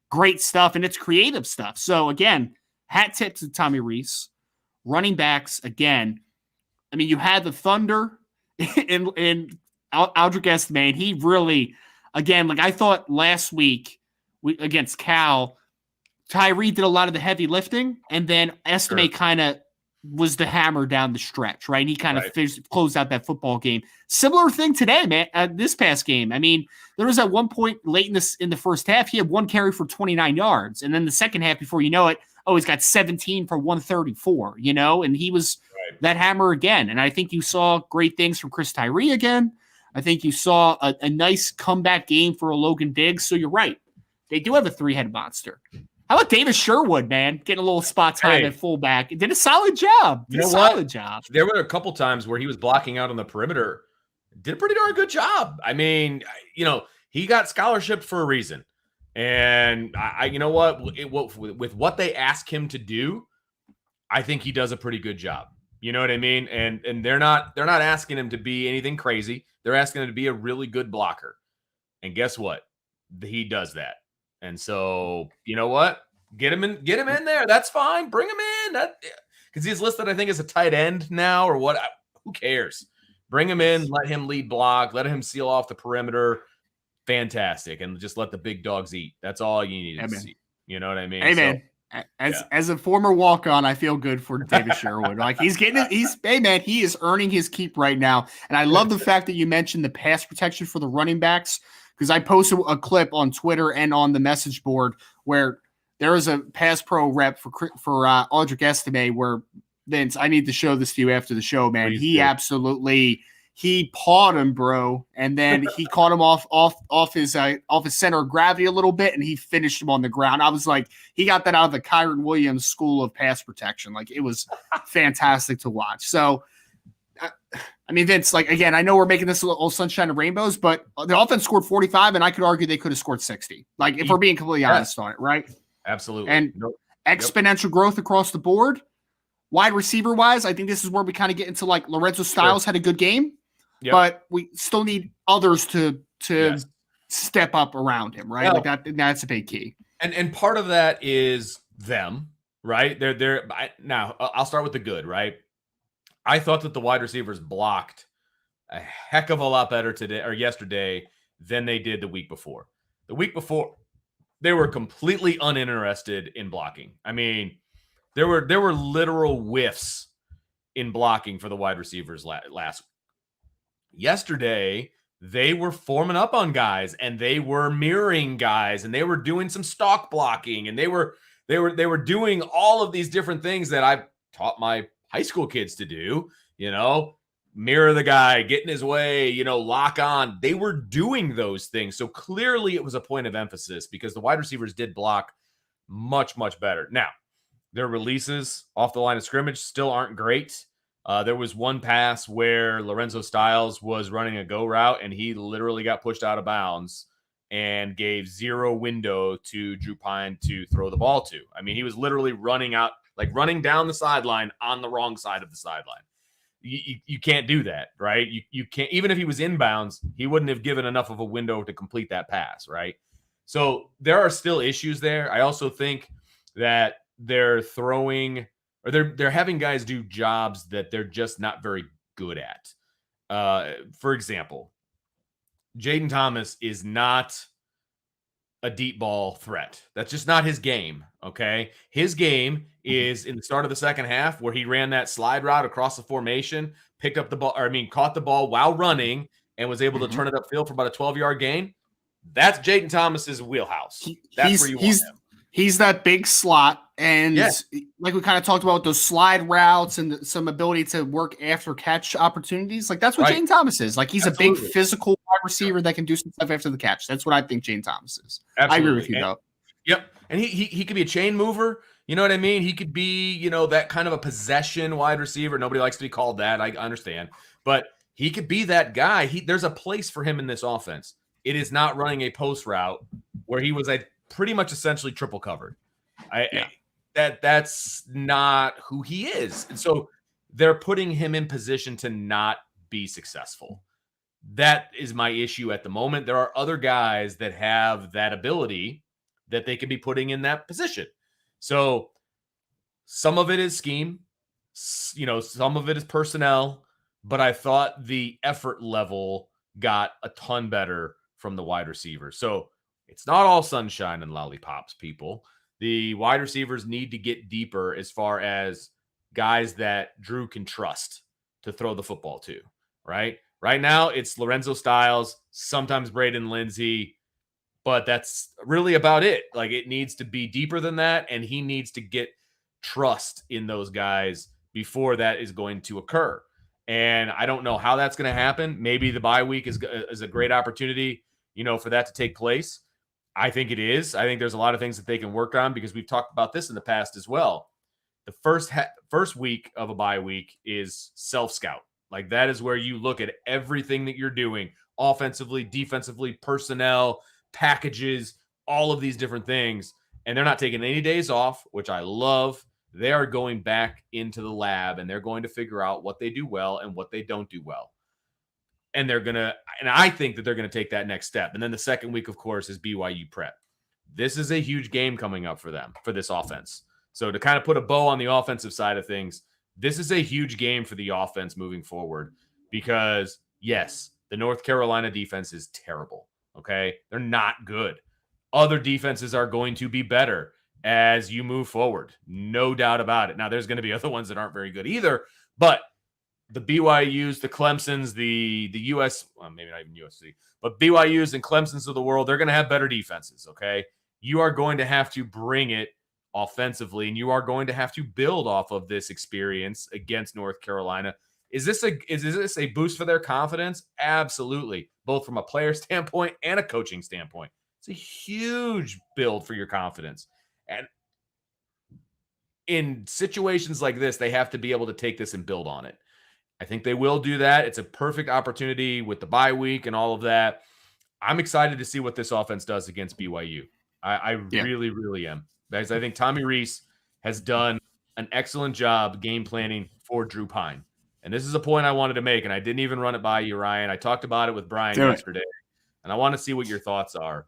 great stuff, and it's creative stuff. So again, hat tip to Tommy Rees. Running backs, again, I mean, you had the Thunder in Aldrich Estime. He really, again, like I thought last week against Cal, Tyree did a lot of the heavy lifting, and then Estime kind of was the hammer down the stretch, right? And he kind of closed out that football game. Similar thing today, man, this past game. I mean, there was at one point late in the first half, he had 1 carry for 29 yards. And then the second half, before you know it, he's got 17 for 134, and he was that hammer again. And I think you saw great things from Chris Tyree again. I think you saw a nice comeback game for a Logan Diggs. So you're right. They do have a 3-headed monster. How about Davis Sherwood, man? Getting a little spot time at fullback. Did a solid job. Job. There were a couple times where he was blocking out on the perimeter. Did a pretty darn good job. I mean, he got scholarship for a reason. And you know what? With what they ask him to do, I think he does a pretty good job. You know what I mean? And they're not asking him to be anything crazy. They're asking him to be a really good blocker. And guess what? He does that. And so, you know what? Get him in there. That's fine. Bring him in. Because he's listed, I think, as a tight end now or what? Who cares? Bring him in. Let him lead block. Let him seal off the perimeter. Fantastic. And just let the big dogs eat. That's all you need to see. You know what I mean? Amen. As a former walk-on, I feel good for David Sherwood. Like, he is earning his keep right now. And I love the fact that you mentioned the pass protection for the running backs, because I posted a clip on Twitter and on the message board where there was a pass pro rep for Aldrich Estime where, Vince, I need to show this to you after the show, man. He pawed him, bro, and then he caught him off his center of gravity a little bit, and he finished him on the ground. I was like, he got that out of the Kyron Williams School of Pass Protection. Like, it was fantastic to watch. So, I mean, Vince, like, again, I know we're making this all sunshine and rainbows, but the offense scored 45, and I could argue they could have scored 60. Like, if we're being completely honest on it, right? Absolutely. And exponential growth across the board. Wide receiver wise, I think this is where we kind of get into, like, Lorenzo Styles had a good game, but we still need others to step up around him, right? Well, like that's a big key. And part of that is them, right? Now I'll start with the good, right? I thought that the wide receivers blocked a heck of a lot better yesterday than they did the week before. The week before, they were completely uninterested in blocking. I mean, there were literal whiffs in blocking for the wide receivers last. Yesterday, they were forming up on guys and they were mirroring guys and they were doing some stock blocking and they were doing all of these different things that I've taught my high school kids to do, mirror the guy, get in his way, lock on. They were doing those things. So clearly it was a point of emphasis because the wide receivers did block much, much better. Now, their releases off the line of scrimmage still aren't great. There was one pass where Lorenzo Styles was running a go route and he literally got pushed out of bounds and gave zero window to Drew Pine to throw the ball to. I mean, he was literally running down the sideline on the wrong side of the sideline. You can't do that, right? You can't, even if he was inbounds, he wouldn't have given enough of a window to complete that pass, right? So there are still issues there. I also think that they're throwing or they're having guys do jobs that they're just not very good at. For example, Jaden Thomas is not a deep ball threat. That's just not his game, okay? His game is in the start of the second half where he ran that slide route across the formation, caught the ball while running and was able to turn it upfield for about a 12-yard gain. That's Jaden Thomas's wheelhouse. That's where you want him. He's that big slot, and like we kind of talked about those slide routes and some ability to work after catch opportunities. Like that's what Jaden Thomas is. Like he's a big physical wide receiver that can do some stuff after the catch. That's what I think Jaden Thomas is. Absolutely. I agree with you though. Yep, and he could be a chain mover. You know what I mean? He could be that kind of a possession wide receiver. Nobody likes to be called that. I understand, but he could be that guy. There's a place for him in this offense. It is not running a post route where he was pretty much essentially triple covered. That's not who he is. And so they're putting him in position to not be successful. That is my issue at the moment. There are other guys that have that ability that they could be putting in that position. So some of it is scheme, some of it is personnel, but I thought the effort level got a ton better from the wide receivers. So it's not all sunshine and lollipops, people. The wide receivers need to get deeper as far as guys that Drew can trust to throw the football to, right? Right now, it's Lorenzo Styles, sometimes Braden Lindsey, but that's really about it. Like, it needs to be deeper than that, and he needs to get trust in those guys before that is going to occur. And I don't know how that's going to happen. Maybe the bye week is a great opportunity, for that to take place. I think it is. I think there's a lot of things that they can work on because we've talked about this in the past as well. The first week of a bye week is self-scout. Like that is where you look at everything that you're doing offensively, defensively, personnel, packages, all of these different things. And they're not taking any days off, which I love. They are going back into the lab and they're going to figure out what they do well and what they don't do well. And I think that they're going to take that next step. And then the second week, of course, is BYU prep. This is a huge game coming up for them, for this offense. So to kind of put a bow on the offensive side of things, this is a huge game for the offense moving forward because, yes, the North Carolina defense is terrible, okay? They're not good. Other defenses are going to be better as you move forward. No doubt about it. Now, there's going to be other ones that aren't very good either, but the BYUs, the Clemsons, the US, well, maybe not even USC, but BYUs and Clemsons of the world, they're going to have better defenses, okay? You are going to have to bring it offensively, and you are going to have to build off of this experience against North Carolina. Is this a boost for their confidence? Absolutely, both from a player standpoint and a coaching standpoint. It's a huge build for your confidence. And in situations like this, they have to be able to take this and build on it. I think they will do that. It's a perfect opportunity with the bye week and all of that. I'm excited to see what this offense does against BYU. I really, really am. Because I think Tommy Rees has done an excellent job game planning for Drew Pine. And this is a point I wanted to make, and I didn't even run it by you, Ryan. I talked about it with Brian yesterday, and I want to see what your thoughts are.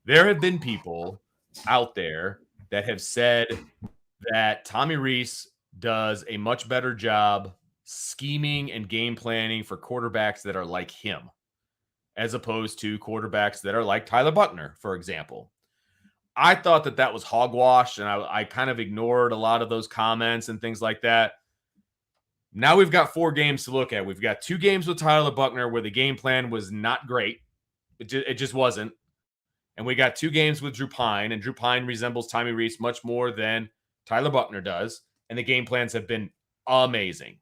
There have been people out there that have said that Tommy Rees does a much better job scheming and game planning for quarterbacks that are like him, as opposed to quarterbacks that are like Tyler Buckner, for example. I thought that was hogwash, and I kind of ignored a lot of those comments and things like that. Now we've got 4 games to look at. We've got 2 games with Tyler Buchner where the game plan was not great. It just wasn't. And we got 2 games with Drew Pine, and Drew Pine resembles Tommy Rees much more than Tyler Buchner does, and the game plans have been amazing.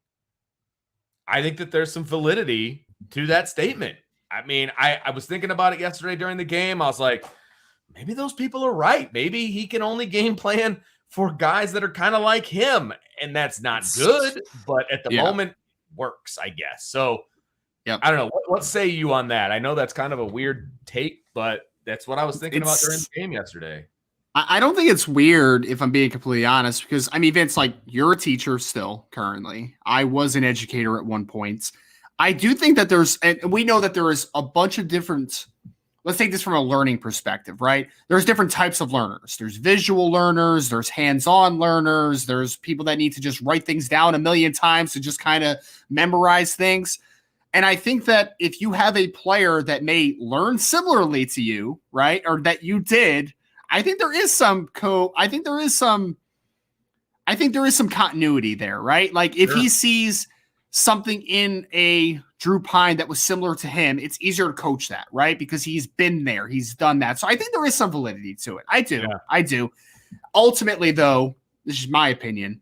I think that there's some validity to that statement. I mean, I was thinking about it yesterday during the game. I was like, maybe those people are right. Maybe he can only game plan for guys that are kind of like him, and that's not good, but at the moment works, I guess. So I don't know. What say you on that? I know that's kind of a weird take, but that's what I was thinking about during the game yesterday. I don't think it's weird, if I'm being completely honest, because I mean, Vince, like, you're a teacher still currently. I was an educator at one point. I do think that and we know that there is a bunch of different, let's take this from a learning perspective, right? There's different types of learners. There's visual learners, there's hands-on learners, there's people that need to just write things down a million times to just kind of memorize things. And I think that if you have a player that may learn similarly to you, right, or that you did, I think there is some continuity there, right? Like if he sees something in a Drew Pine that was similar to him, it's easier to coach that, right? Because he's been there, he's done that. So I think there is some validity to it. I do. Ultimately, though, this is my opinion,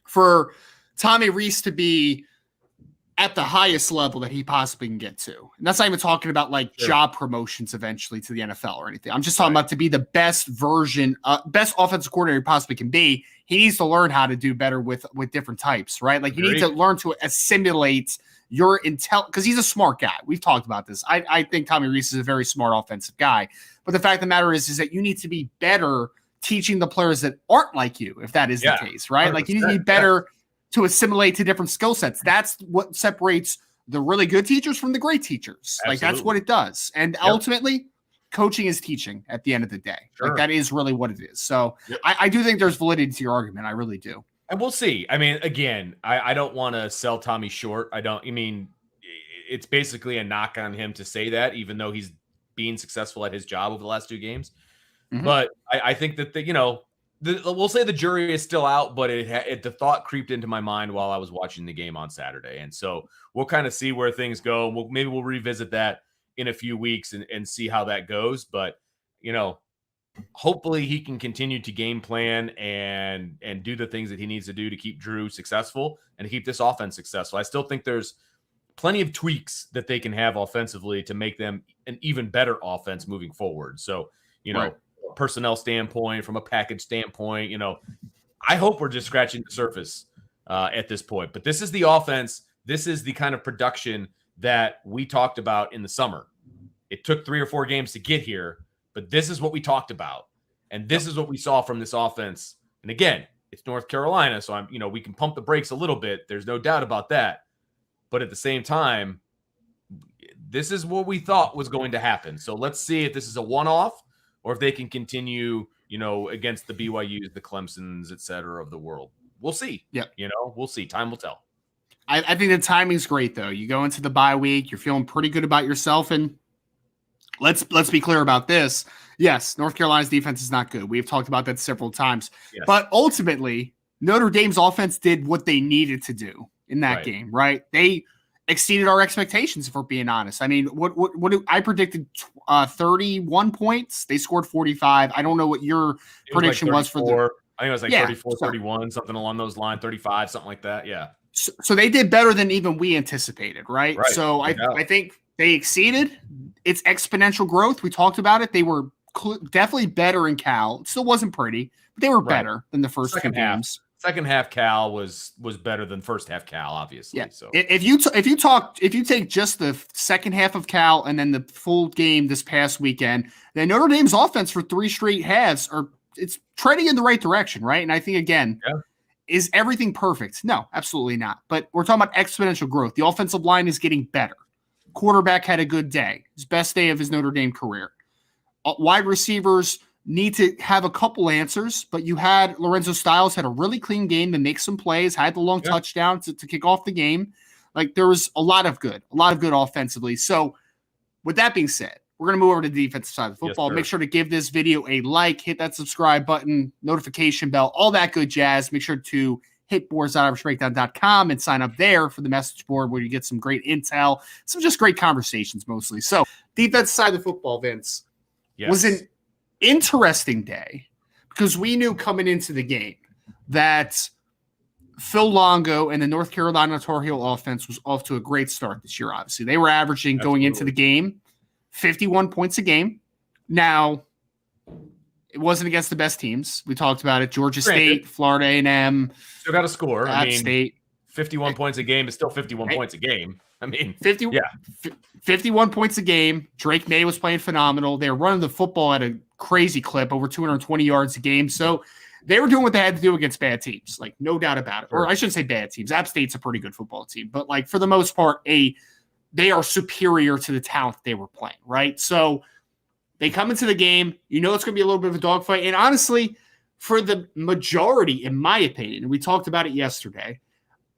for Tommy Rees to be at the highest level that he possibly can get to. And that's not even talking about like job promotions eventually to the NFL or anything. I'm just talking about to be the best version, best offensive coordinator he possibly can be. He needs to learn how to do better with different types, right? Like you need to learn to assimilate your intel, because he's a smart guy. We've talked about this. I think Tommy Rees is a very smart offensive guy. But the fact of the matter is that you need to be better teaching the players that aren't like you, if that is the case, right? Like you need to be better to assimilate to different skill sets. That's what separates the really good teachers from the great teachers. Absolutely. Like that's what it does. And ultimately, coaching is teaching at the end of the day. Like that is really what it is. So I do think there's validity to your argument. I really do. And we'll see. I mean, again, I don't want to sell Tommy short. I mean, it's basically a knock on him to say that, even though he's being successful at his job over the last 2 games. Mm-hmm. But I think that we'll say the jury is still out, but the thought creeped into my mind while I was watching the game on Saturday. And so we'll kind of see where things go. Maybe we'll revisit that in a few weeks and see how that goes. But, hopefully he can continue to game plan and do the things that he needs to do to keep Drew successful and to keep this offense successful. I still think there's plenty of tweaks that they can have offensively to make them an even better offense moving forward. So, personnel standpoint, from a package standpoint, I hope we're just scratching the surface at this point. But this is the offense. This is the kind of production that we talked about in the summer. It took 3 or 4 games to get here, but this is what we talked about. And this is what we saw from this offense. And again, it's North Carolina, so we can pump the brakes a little bit. There's no doubt about that. But at the same time, this is what we thought was going to happen. So let's see if this is a one-off, or if they can continue, against the BYUs, the Clemsons, et cetera, of the world. We'll see. Yeah. We'll see. Time will tell. I think the timing's great, though. You go into the bye week, you're feeling pretty good about yourself. And let's be clear about this. Yes, North Carolina's defense is not good. We've talked about that several times. Yes. But ultimately, Notre Dame's offense did what they needed to do in that game, right? They exceeded our expectations, if we're being honest. I mean, what I predicted 31 points. They scored 45. I don't know what your prediction was for the. I think it was like 34, 31, something along those lines, 35, something like that. Yeah. So they did better than even we anticipated, right? So I think they exceeded. It's exponential growth. We talked about it. They were definitely better in Cal. It still wasn't pretty, but they were better than the first 2 games. Second half Cal was better than first half Cal, obviously. Yeah. So if you take just the second half of Cal and then the full game this past weekend, then Notre Dame's offense for 3 straight halves it's trending in the right direction, right? And I think again, is everything perfect? No, absolutely not. But we're talking about exponential growth. The offensive line is getting better. Quarterback had a good day, his best day of his Notre Dame career. Wide receivers need to have a couple answers, but you had Lorenzo Styles had a really clean game to make some plays, had the long touchdown to kick off the game. Like there was a lot of good offensively. So with that being said, we're going to move over to the defensive side of the football. Yes, make sure to give this video a like, hit that subscribe button, notification bell, all that good jazz. Make sure to hit boards.irishbreakdown.com and sign up there for the message board where you get some great intel, some just great conversations mostly. So defensive side of the football, Vince, was an interesting day because we knew coming into the game that Phil Longo and the North Carolina Tar Heel offense was off to a great start this year. Obviously, they were averaging going into the game 51 points a game. Now, it wasn't against the best teams. We talked about it. Georgia State, Florida A&M. Still got to score. App State. 51 points a game is still 51 points a game. I mean, 51 points a game. Drake May was playing phenomenal. They were running the football at a crazy clip, over 220 yards a game. So they were doing what they had to do against bad teams, like no doubt about it. Or I shouldn't say bad teams. App State's a pretty good football team, but like for the most part, they are superior to the talent they were playing, right? So they come into the game, it's going to be a little bit of a dogfight. And honestly, for the majority, in my opinion, and we talked about it yesterday,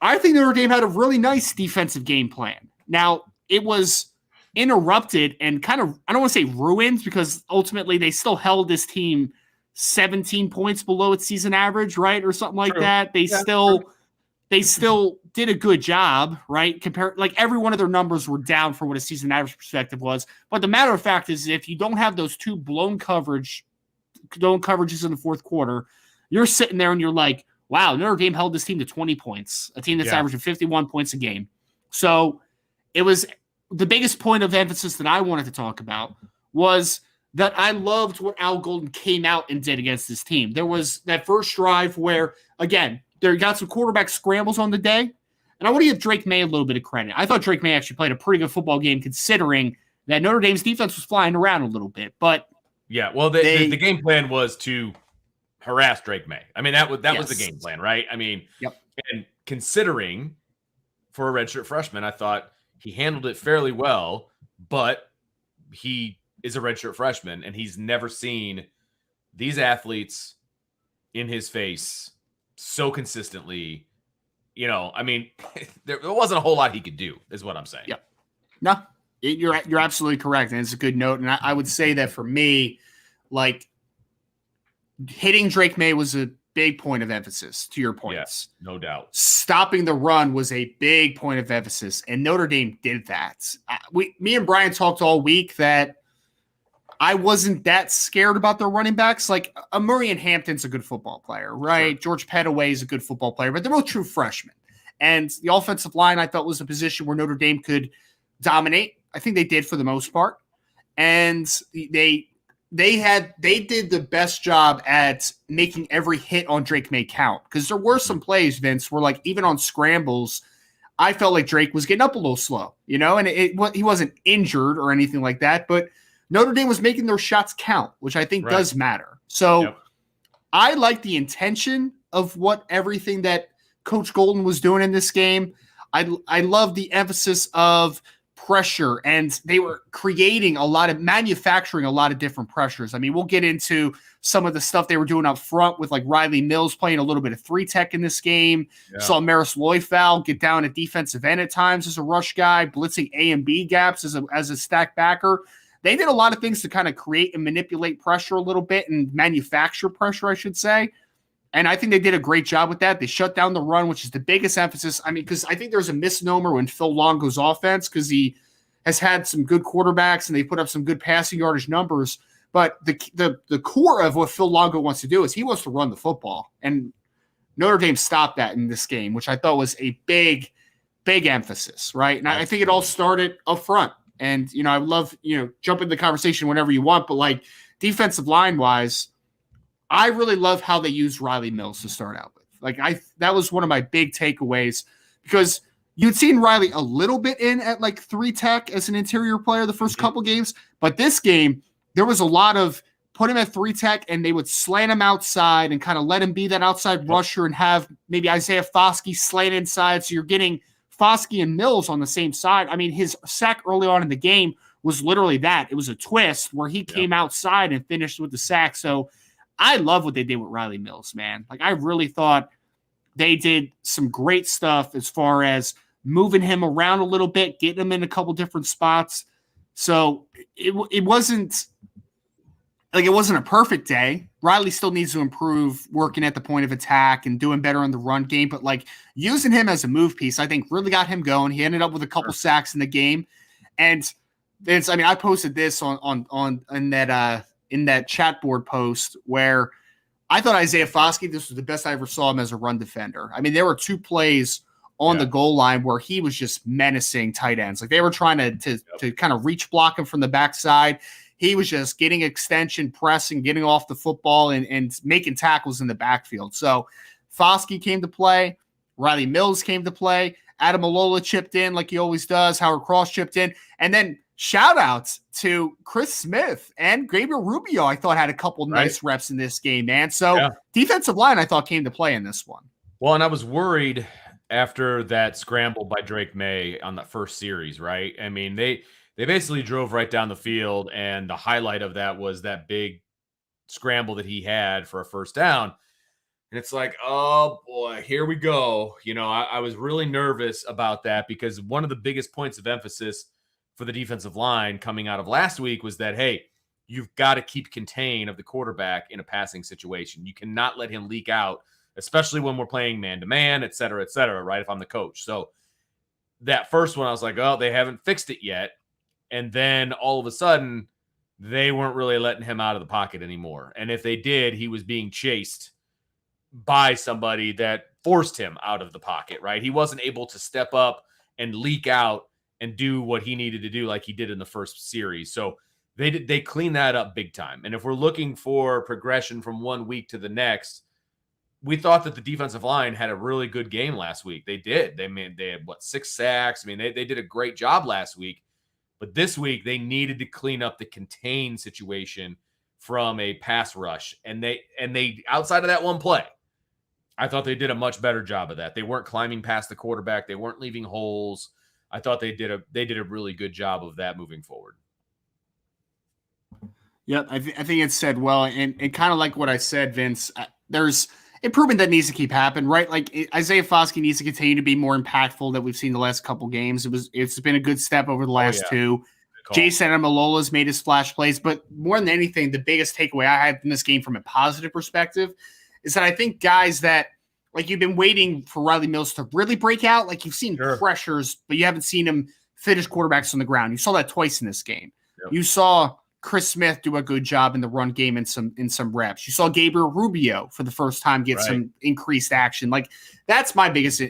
I think Notre Dame had a really nice defensive game plan. Now, it was interrupted and kind of, I don't want to say ruined, because ultimately they still held this team 17 points below its season average, right? Or something like that. They still did a good job, right? Like every one of their numbers were down for what a season average perspective was. But the matter of fact is, if you don't have those two blown coverages in the fourth quarter, you're sitting there and you're like, wow, Notre Dame held this team to 20 points, a team that's averaging 51 points a game. So it was the biggest point of emphasis that I wanted to talk about was that I loved what Al Golden came out and did against this team. There was that first drive where, again, they got some quarterback scrambles on the day. And I want to give Drake May a little bit of credit. I thought Drake May actually played a pretty good football game considering that Notre Dame's defense was flying around a little bit. But yeah, well, the game plan was to harass Drake May. I mean, that was the game plan, right? I mean, and considering for a redshirt freshman, I thought he handled it fairly well, but he is a redshirt freshman, and he's never seen these athletes in his face so consistently. I mean, there wasn't a whole lot he could do, is what I'm saying. Yeah. No, you're absolutely correct, and it's a good note. And I would say that for me, like, hitting Drake May was a big point of emphasis, to your points. Yes, no doubt. Stopping the run was a big point of emphasis, and Notre Dame did that. Me and Brian talked all week that I wasn't that scared about their running backs. Like, Murray and Hampton's a good football player, right? Sure. George Pettaway is a good football player, but they're both true freshmen. And the offensive line, I thought, was a position where Notre Dame could dominate. I think they did for the most part. And they did the best job at making every hit on Drake May count. Because there were some plays, Vince, where, like, even on scrambles, I felt like Drake was getting up a little slow, and he wasn't injured or anything like that, but Notre Dame was making their shots count, which I think does matter. So I like the intention of everything that Coach Golden was doing in this game. I love the emphasis of pressure, and they were manufacturing a lot of different pressures. I mean, we'll get into some of the stuff they were doing up front with, like, Riley Mills playing a little bit of 3-tech in this game. Yeah. Saw Maris Loifal get down at defensive end at times as a rush guy, blitzing A and B gaps as a stack backer. They did a lot of things to kind of create and manipulate pressure a little bit and manufacture pressure, I should say. And I think they did a great job with that. They shut down the run, which is the biggest emphasis. I mean, because I think there's a misnomer in Phil Longo's offense because he has had some good quarterbacks and they put up some good passing yardage numbers. But the core of what Phil Longo wants to do is he wants to run the football. And Notre Dame stopped that in this game, which I thought was a big, big emphasis, right? And I think it all started up front. And, I would love, jump into the conversation whenever you want, but, like, defensive line wise, I really love how they used Riley Mills to start out with. Like, that was one of my big takeaways because you'd seen Riley a little bit in at, like, 3-tech as an interior player the first couple games, but this game, there was a lot of put him at 3-tech and they would slant him outside and kind of let him be that outside rusher and have maybe Isaiah Foskey slant inside. So you're getting Foskey and Mills on the same side. I mean, his sack early on in the game was literally that. It was a twist where he came outside and finished with the sack. So I love what they did with Riley Mills, man. Like, I really thought they did some great stuff as far as moving him around a little bit, getting him in a couple different spots, So it wasn't like it wasn't a perfect day. Riley still needs to improve working at the point of attack and doing better in the run game, but like using him as a move piece, I think really got him going. He ended up with a couple sacks in the game. And it's, I mean, I posted this on in that chat board post where I thought Isaiah Foskey, this was the best I ever saw him as a run defender. I mean, there were 2 plays on the goal line where he was just menacing tight ends. Like they were trying to kind of reach block him from the backside. He was just getting extension, pressing, getting off the football, and making tackles in the backfield. So Foskey came to play. Riley Mills came to play. Adam Alola chipped in like he always does. Howard Cross chipped in. And then shout-outs to Chris Smith and Gabriel Rubio, I thought had a couple nice reps in this game, man. So defensive line, I thought, came to play in this one. Well, and I was worried after that scramble by Drake May on that first series, right? I mean, they basically drove right down the field, and the highlight of that was that big scramble that he had for a first down. And it's like, oh, boy, here we go. You know, I was really nervous about that because one of the biggest points of emphasis for the defensive line coming out of last week was that, hey, you've got to keep contain of the quarterback in a passing situation. You cannot let him leak out, especially when we're playing man-to-man, et cetera, right, if I'm the coach. So that first one, I was like, oh, they haven't fixed it yet. And then all of a sudden, they weren't really letting him out of the pocket anymore. And if they did, he was being chased by somebody that forced him out of the pocket, right? He wasn't able to step up and leak out and do what he needed to do like he did in the first series. So they cleaned that up big time. And if we're looking for progression from one week to the next, we thought that the defensive line had a really good game last week. They did. They had 6 sacks. I mean, they did a great job last week. But this week, they needed to clean up the contain situation from a pass rush. And they outside of that one play, I thought they did a much better job of that. They weren't climbing past the quarterback. They weren't leaving holes. I thought they did a really good job of that moving forward. Yep, I think it's said well. And kind of like what I said, Vince, there's improvement that needs to keep happening, right? Like Isaiah Foskey needs to continue to be more impactful that we've seen the last couple games. It's been a good step over the last 2. Jason Amalola's made his splash plays, but more than anything, the biggest takeaway I had from this game from a positive perspective is that I think guys that, like, you've been waiting for Riley Mills to really break out. Like, you've seen pressures, but you haven't seen him finish quarterbacks on the ground. You saw that twice in this game. Yep. You saw Chris Smith do a good job in the run game in some reps. You saw Gabriel Rubio for the first time get some increased action. Like, that's my biggest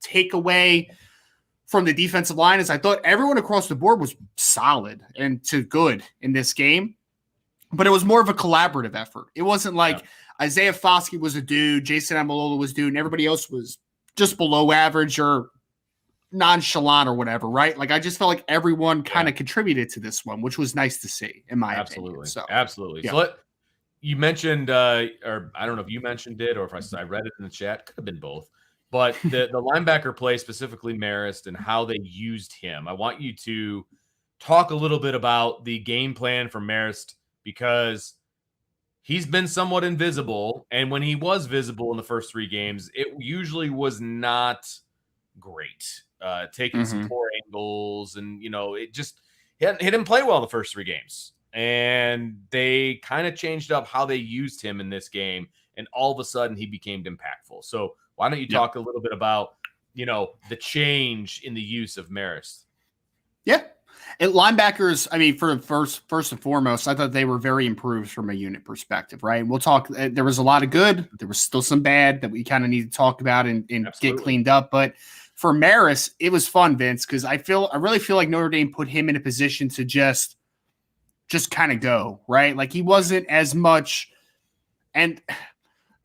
takeaway from the defensive line is I thought everyone across the board was solid and to good in this game, but it was more of a collaborative effort. It wasn't like Isaiah Foskey was a dude, Jason Amalola was a dude, and everybody else was just below average or nonchalant or whatever, right? Like, I just felt like everyone kind of contributed to this one, which was nice to see, in my opinion. So, absolutely. Yeah. So you mentioned, or I don't know if you mentioned it or if I read it in the chat, could have been both. But the linebacker play, specifically Marist, and how they used him. I want you to talk a little bit about the game plan for Marist because he's been somewhat invisible. And when he was visible in the first 3 games, it usually was not great. Taking some poor angles, and it just he didn't play well in the first 3 games. And they kind of changed up how they used him in this game, and all of a sudden he became impactful. So why don't you talk a little bit about the change in the use of Marist? Yeah. And linebackers, I mean, for first and foremost, I thought they were very improved from a unit perspective, right? We'll talk. There was a lot of good. There was still some bad that we kind of need to talk about and get cleaned up. But for Marist, it was fun, Vince, because I really feel like Notre Dame put him in a position to just kind of go, right? Like, he wasn't as much. And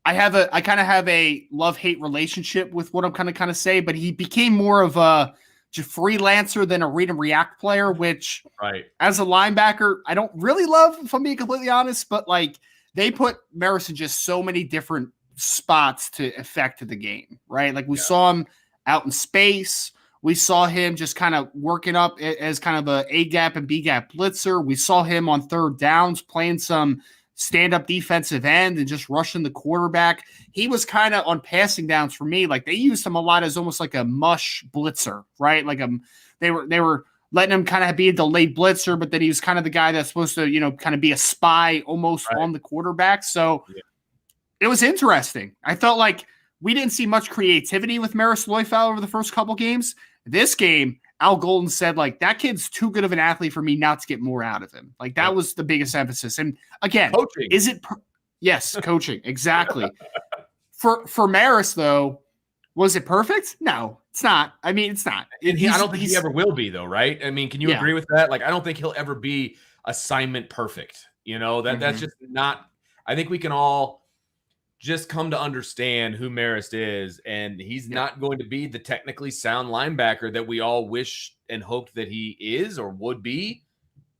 I kind of have a love-hate relationship with what I'm kind of say, but he became more of a freelancer than a read and react player, which as a linebacker, I don't really love, if I'm being completely honest, but like, they put Marist in just so many different spots to affect the game, right? Like, we saw him out in space. We saw him just kind of working up as kind of a A-gap and B-gap blitzer. We saw him on third downs playing some stand-up defensive end and just rushing the quarterback. He was kind of on passing downs for me. Like, they used him a lot as almost like a mush blitzer, right? Like, they were letting him kind of be a delayed blitzer, but then he was kind of the guy that's supposed to, kind of be a spy almost on the quarterback. So it was interesting. I felt like we didn't see much creativity with Maris Loifel over the first couple games. This game, Al Golden said, like, that kid's too good of an athlete for me not to get more out of him. Like, that was the biggest emphasis. And again, coaching. Yes, coaching. Exactly. For Maris, though, was it perfect? No, it's not. I mean, it's not. I don't think he ever will be, though, right? I mean, can you agree with that? Like, I don't think he'll ever be assignment perfect. That's just not. I think we can all just come to understand who Marist is, and he's not going to be the technically sound linebacker that we all wish and hoped that he is or would be.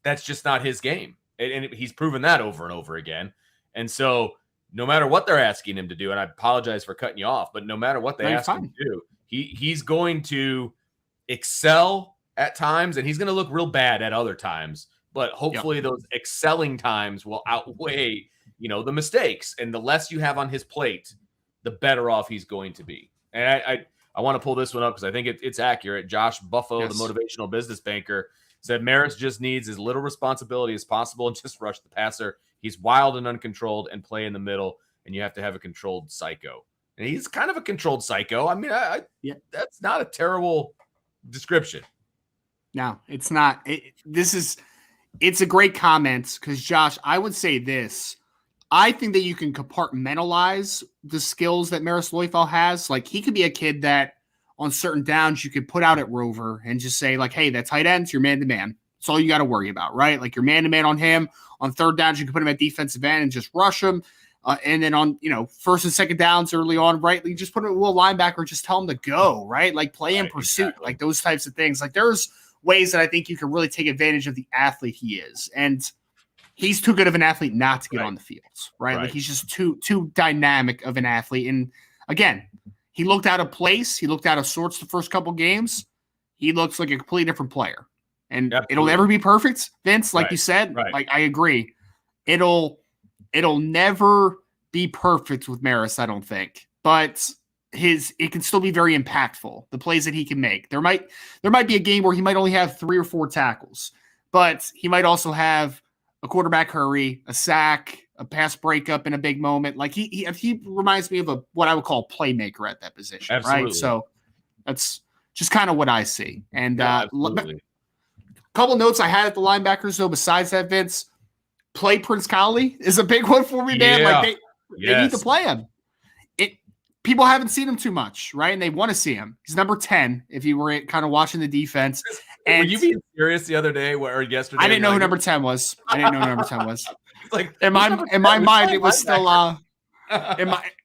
That's just not his game, and he's proven that over and over again. And so, no matter what they're asking him to do, and I apologize for cutting you off, but no matter what they ask him to do, he's going to excel at times, and he's going to look real bad at other times. But hopefully, those excelling times will outweigh the mistakes, and the less you have on his plate, the better off he's going to be. And I want to pull this one up because I think it's accurate. Josh Buffo, the motivational business banker, said Maris just needs as little responsibility as possible and just rush the passer. He's wild and uncontrolled and play in the middle, and you have to have a controlled psycho. And he's kind of a controlled psycho. I mean, that's not a terrible description. No, it's not. It's a great comment because, Josh, I would say this. I think that you can compartmentalize the skills that Maris Loifel has. Like, he could be a kid that on certain downs you could put out at Rover and just say, like, hey, that tight end's your man-to-man. That's all you got to worry about, right? Like, your man-to-man on him. On third downs, you can put him at defensive end and just rush him. And then on, first and second downs early on, right? You just put him at will linebacker, just tell him to go, right? Like, play in pursuit, like those types of things. Like, there's ways that I think you can really take advantage of the athlete he is. And he's too good of an athlete not to get on the field, right? Like, he's just too dynamic of an athlete. And again, he looked out of place. He looked out of sorts the first couple games. He looks like a completely different player. And it'll never be perfect, Vince, like you said. Like, I agree. It'll never be perfect with Maris, I don't think. But it can still be very impactful, the plays that he can make. There might be a game where he might only have 3 or 4 tackles, but he might also have a quarterback hurry, a sack, a pass breakup in a big moment. Like, he reminds me of what I would call a playmaker at that position, right? So that's just kind of what I see. And couple notes I had at the linebackers, though, besides that, Vince, play Prince Cowley is a big one for me, man. Like, they need to play him. People haven't seen him too much, right? And they want to see him. He's number 10 if you were kind of watching the defense. And were you being serious the other day or yesterday? I didn't know who number 10 was. Like, in my mind, it was still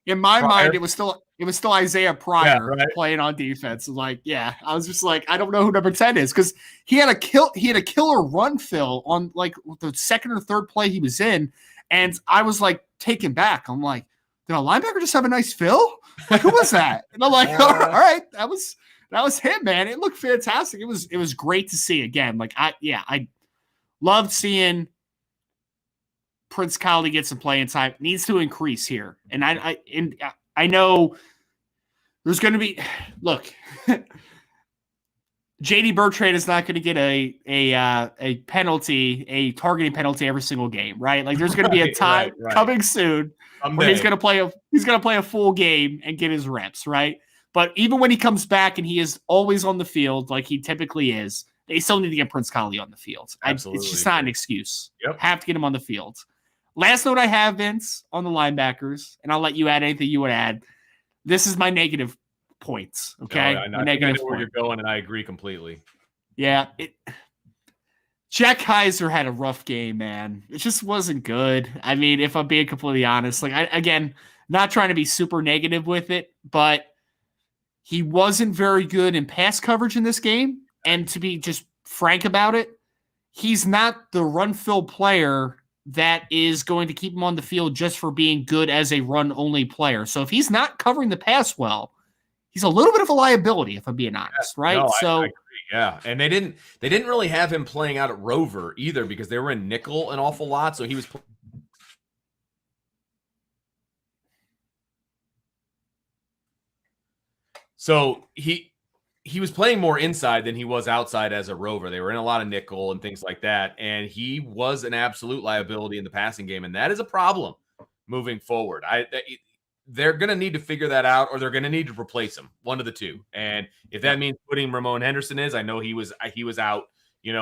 in my mind, it was still Isaiah Pryor playing on defense. Like, I was just like, I don't know who number 10 is because he had a killer run fill on like the second or third play he was in, and I was like taken back. I'm like, did a linebacker just have a nice fill? Like, who was that? And I'm like, all right, that was him, man. It looked fantastic. It was great to see again. Like, I loved seeing Prince Cowley get some playing time. Needs to increase here. And I know there's going to be – look, J.D. Bertrand is not going to get a penalty, a targeting penalty every single game, right? Like, there's going to be a time coming soon where he's going to play a full game and get his reps, right? But even when he comes back and he is always on the field like he typically is, they still need to get Prince Cowley on the field. It's just not an excuse. Have to get him on the field. Last note I have, Vince, on the linebackers, and I'll let you add anything you would add. This is my negative points, okay? I know where you're going, and I agree completely. Yeah. Jack Kaiser had a rough game, man. It just wasn't good. I mean, if I'm being completely honest, like, again, not trying to be super negative with it, but he wasn't very good in pass coverage in this game. And to be just frank about it, he's not the run-fill player that is going to keep him on the field just for being good as a run-only player. So if he's not covering the pass well, he's a little bit of a liability, if I'm being honest, right? No, I agree, yeah. And they didn't really have him playing out at Rover either because they were in nickel an awful lot. So he was he was playing more inside than he was outside as a rover. They were in a lot of nickel and things like that. And he was an absolute liability in the passing game. And that is a problem moving forward. They're going to need to figure that out, or they're going to need to replace him, one of the two. And if that means putting Ramon Henderson I know he was out,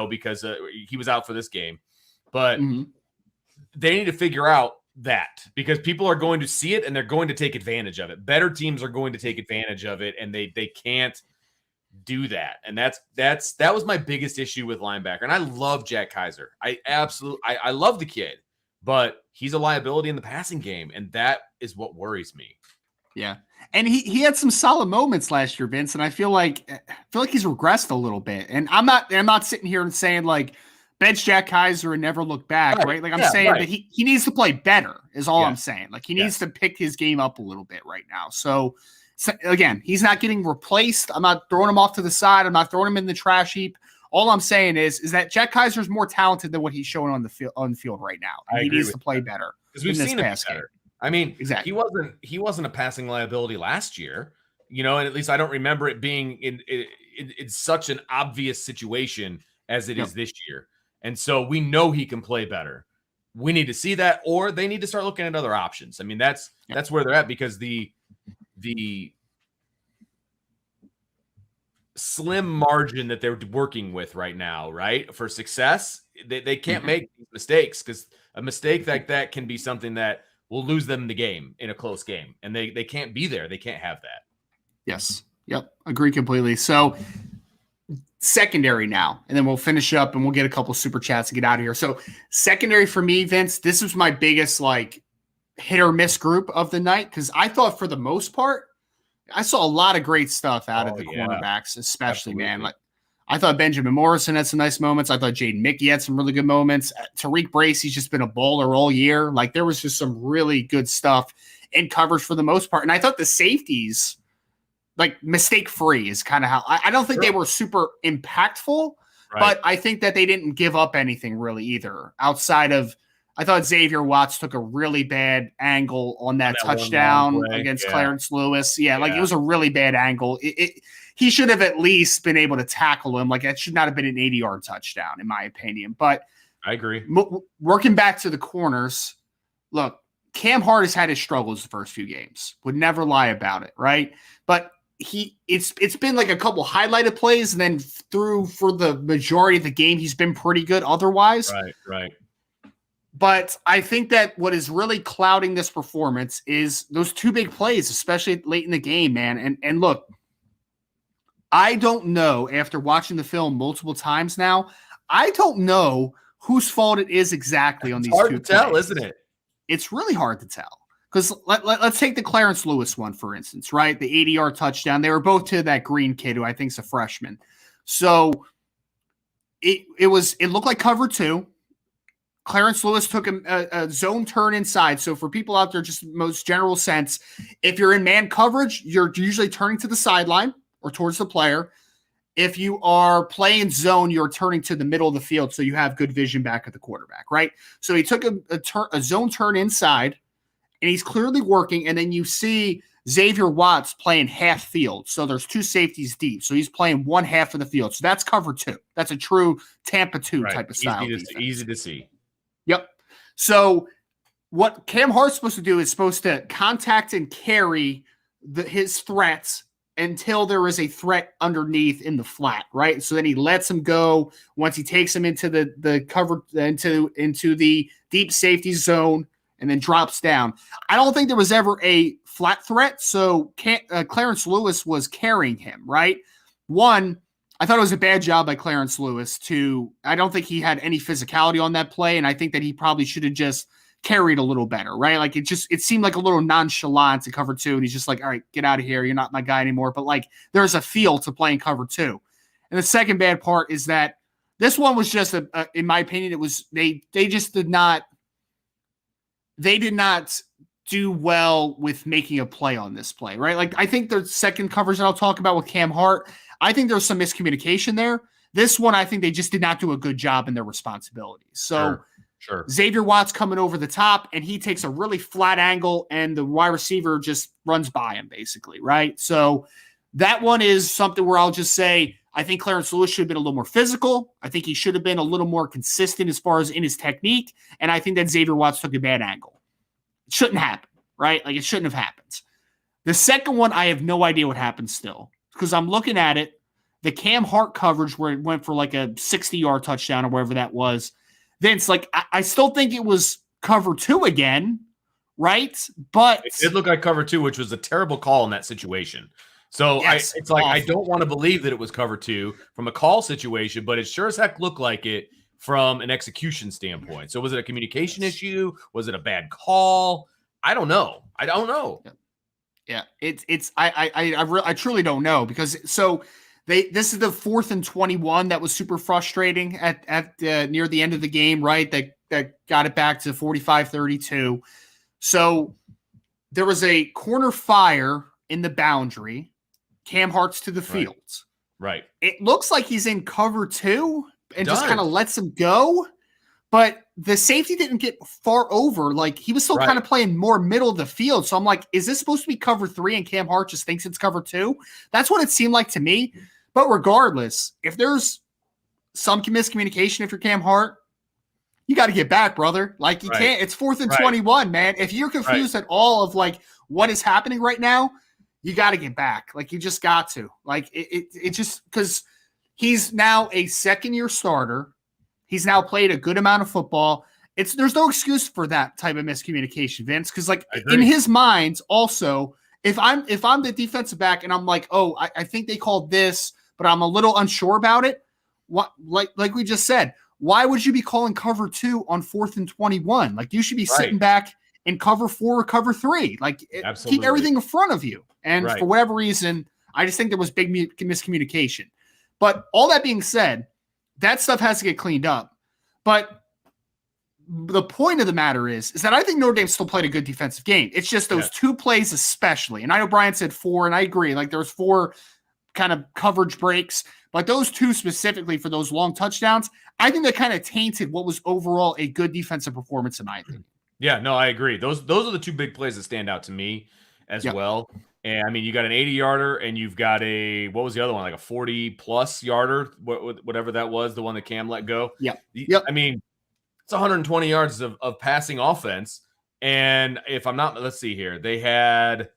because he was out for this game, but they need to figure out that, because people are going to see it and they're going to take advantage of it. Better teams are going to take advantage of it, and they can't do that. And that was my biggest issue with linebacker. And I love Jack Kaiser. I love the kid, but he's a liability in the passing game, and that is what worries me. Yeah. And he had some solid moments last year, Vince, and I feel like he's regressed a little bit. And I'm not sitting here and saying like bench Jack Kaiser and never look back, right? Like I'm saying that he needs to play better is all I'm saying. Like he needs to pick his game up a little bit right now. So again, he's not getting replaced. I'm not throwing him off to the side. I'm not throwing him in the trash heap. All I'm saying is that Jack Kaiser is more talented than what he's showing on the field right now. And he needs to play better because we've seen him better. I mean, exactly. He wasn't a passing liability last year, and at least I don't remember it being in such an obvious situation as it is this year. And so we know he can play better. We need to see that, or they need to start looking at other options. I mean, that's where they're at, because the slim margin that they're working with right now, right, for success, they can't make mistakes, because a mistake like that can be something that will lose them the game in a close game, and they can't be there. They can't have that. Yes. Yep. Agree completely. So secondary now, and then we'll finish up and we'll get a couple super chats to get out of here. So secondary for me, Vince, this was my biggest like hit or miss group of the night, because I thought for the most part, I saw a lot of great stuff out of the cornerbacks, especially, man. Like I thought Benjamin Morrison had some nice moments. I thought Jaden Mickey had some really good moments. Tariq Bracy's just been a baller all year. Like there was just some really good stuff in coverage for the most part. And I thought the safeties, like mistake free is kind of how I don't think they were super impactful, but I think that they didn't give up anything really either. Outside of, I thought Xavier Watts took a really bad angle on that touchdown against Clarence Lewis. Like it was a really bad angle. He should have at least been able to tackle him. Like it should not have been an 80-yard touchdown, in my opinion. But I agree. Working back to the corners, look, Cam Hart has had his struggles the first few games. Would never lie about it, right? But it's been like a couple highlighted plays, and then for the majority of the game, he's been pretty good otherwise. Right. But I think that what is really clouding this performance is those two big plays, especially late in the game, man. And look, I don't know, after watching the film multiple times now, I don't know whose fault it is exactly on these two plays. It's hard to tell, isn't it? It's really hard to tell. Because let's take the Clarence Lewis one, for instance, right? The 80-yard touchdown. They were both to that green kid who I think is a freshman. So it looked like cover two. Clarence Lewis took a zone turn inside. So for people out there, just most general sense, if you're in man coverage, you're usually turning to the sideline or towards the player. If you are playing zone, you're turning to the middle of the field so you have good vision back at the quarterback, right? So he took a zone turn inside, and he's clearly working, and then you see Xavier Watts playing half field. So there's two safeties deep. So he's playing one half of the field. So that's cover two. That's a true Tampa 2 type of style. Easy to see. Yep. So what Cam Hart's supposed to do is supposed to contact and carry his threats until there is a threat underneath in the flat, right? So then he lets him go once he takes him into the cover, into the deep safety zone, and then drops down. I don't think there was ever a flat threat, so Clarence Lewis was carrying him, right? One, I thought it was a bad job by Clarence Lewis. I don't think he had any physicality on that play, and I think that he probably should have just carried a little better, right? Like it seemed like a little nonchalant to cover two, and he's just like, all right, get out of here. You're not my guy anymore. But like there's a feel to playing cover two. And the second bad part is that this one was just, in my opinion, it was they just did not do well with making a play on this play, right? Like I think the second coverage that I'll talk about with Cam Hart, I think there's some miscommunication there. This one, I think they just did not do a good job in their responsibilities. So sure. Xavier Watts coming over the top, and he takes a really flat angle, and the wide receiver just runs by him, basically, right? So That one is something where I'll just say, I think Clarence Lewis should have been a little more physical. I think he should have been a little more consistent as far as in his technique. And I think that Xavier Watts took a bad angle. It shouldn't happen, right? Like, it shouldn't have happened. The second one, I have no idea what happened still, because I'm looking at it. The Cam Hart coverage where it went for like a 60-yard touchdown or wherever that was. Vince, like, I still think it was cover 2 again, right? But it did look like cover 2, which was a terrible call in that situation. So yes, it's like, I don't want to believe that it was cover 2 from a call situation, but it sure as heck looked like it from an execution standpoint. So was it a communication issue? Was it a bad call? I don't know. Yeah, I truly don't know, because this is the 4th and 21 that was super frustrating at near the end of the game, right? That got it back to 45-32. So there was a corner fire in the boundary. Cam Hart's to the field. Right. It looks like he's in cover 2 and just kind of lets him go. But the safety didn't get far over. Like, he was still kind of playing more middle of the field. So I'm like, is this supposed to be cover 3 and Cam Hart just thinks it's cover 2? That's what it seemed like to me. But regardless, if there's some miscommunication, if you're Cam Hart, you got to get back, brother. Like, you can't. It's 4th and 21, man. If you're confused at all of like what is happening right now, you got to get back. Like, you just got to. Like, it just, because he's now a second-year starter. He's now played a good amount of football. There's no excuse for that type of miscommunication, Vince. Because like in his mind, also, if I'm the defensive back and I'm like, oh, I think they called this, but I'm a little unsure about it. What, like we just said, why would you be calling cover 2 on 4th and 21? Like, you should be sitting back in cover 4 or cover 3. Like, keep everything in front of you. And for whatever reason, I just think there was big miscommunication. But all that being said, that stuff has to get cleaned up. But the point of the matter is that I think Notre Dame still played a good defensive game. It's just those 2 plays especially. And I know Brian said 4, and I agree. Like, there was 4 kind of coverage breaks. But those 2 specifically for those long touchdowns, I think that kind of tainted what was overall a good defensive performance in my opinion. Yeah, no, I agree. Those are the 2 big plays that stand out to me as well. And I mean, you got an 80-yarder and you've got what was the other one? Like a 40-plus yarder, whatever that was, the one that Cam let go. Yep. I mean, it's 120 yards of passing offense. And if I'm not, let's see here. They had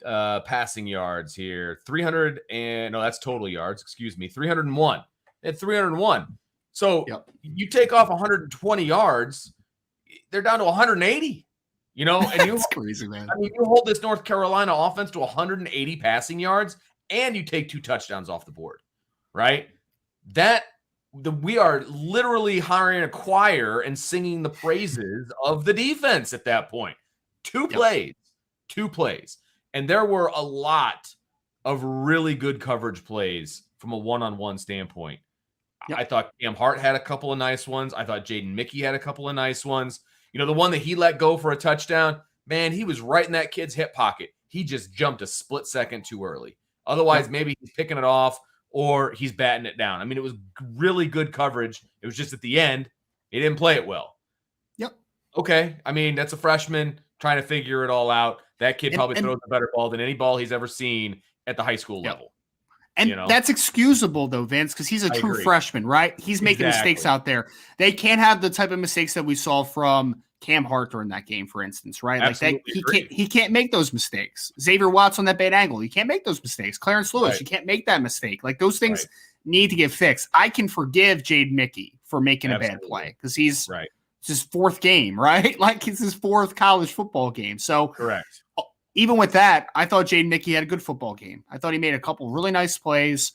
passing yards here. 300 and no, that's total yards. Excuse me. 301. They had 301. So you take off 120 yards, they're down to 180. You know, and that's crazy, man. I mean, you hold this North Carolina offense to 180 passing yards, and you take 2 touchdowns off the board, right? We are literally hiring a choir and singing the praises of the defense at that point. 2 plays, and there were a lot of really good coverage plays from a one-on-one standpoint. I thought Cam Hart had a couple of nice ones. I thought Jaden Mickey had a couple of nice ones. You know, the one that he let go for a touchdown, man, he was right in that kid's hip pocket. He just jumped a split second too early. Otherwise, maybe he's picking it off or he's batting it down. I mean, it was really good coverage. It was just at the end, he didn't play it well. Okay. I mean, that's a freshman trying to figure it all out. That kid probably throws a better ball than any ball he's ever seen at the high school level. And that's excusable, though, Vince, because he's a true freshman, right? He's making mistakes out there. They can't have the type of mistakes that we saw from Cam Hart during that game, for instance, right? Absolutely like that, he can't make those mistakes. Xavier Watts on that bad angle, he can't make those mistakes. Clarence Lewis, you can't make that mistake. Like, those things need to get fixed. I can forgive Jade Mickey for making a bad play because he's it's his 4th game, right? Like, it's his 4th college football game. So correct. Even with that, I thought Jaden Mickey had a good football game. I thought he made a couple really nice plays.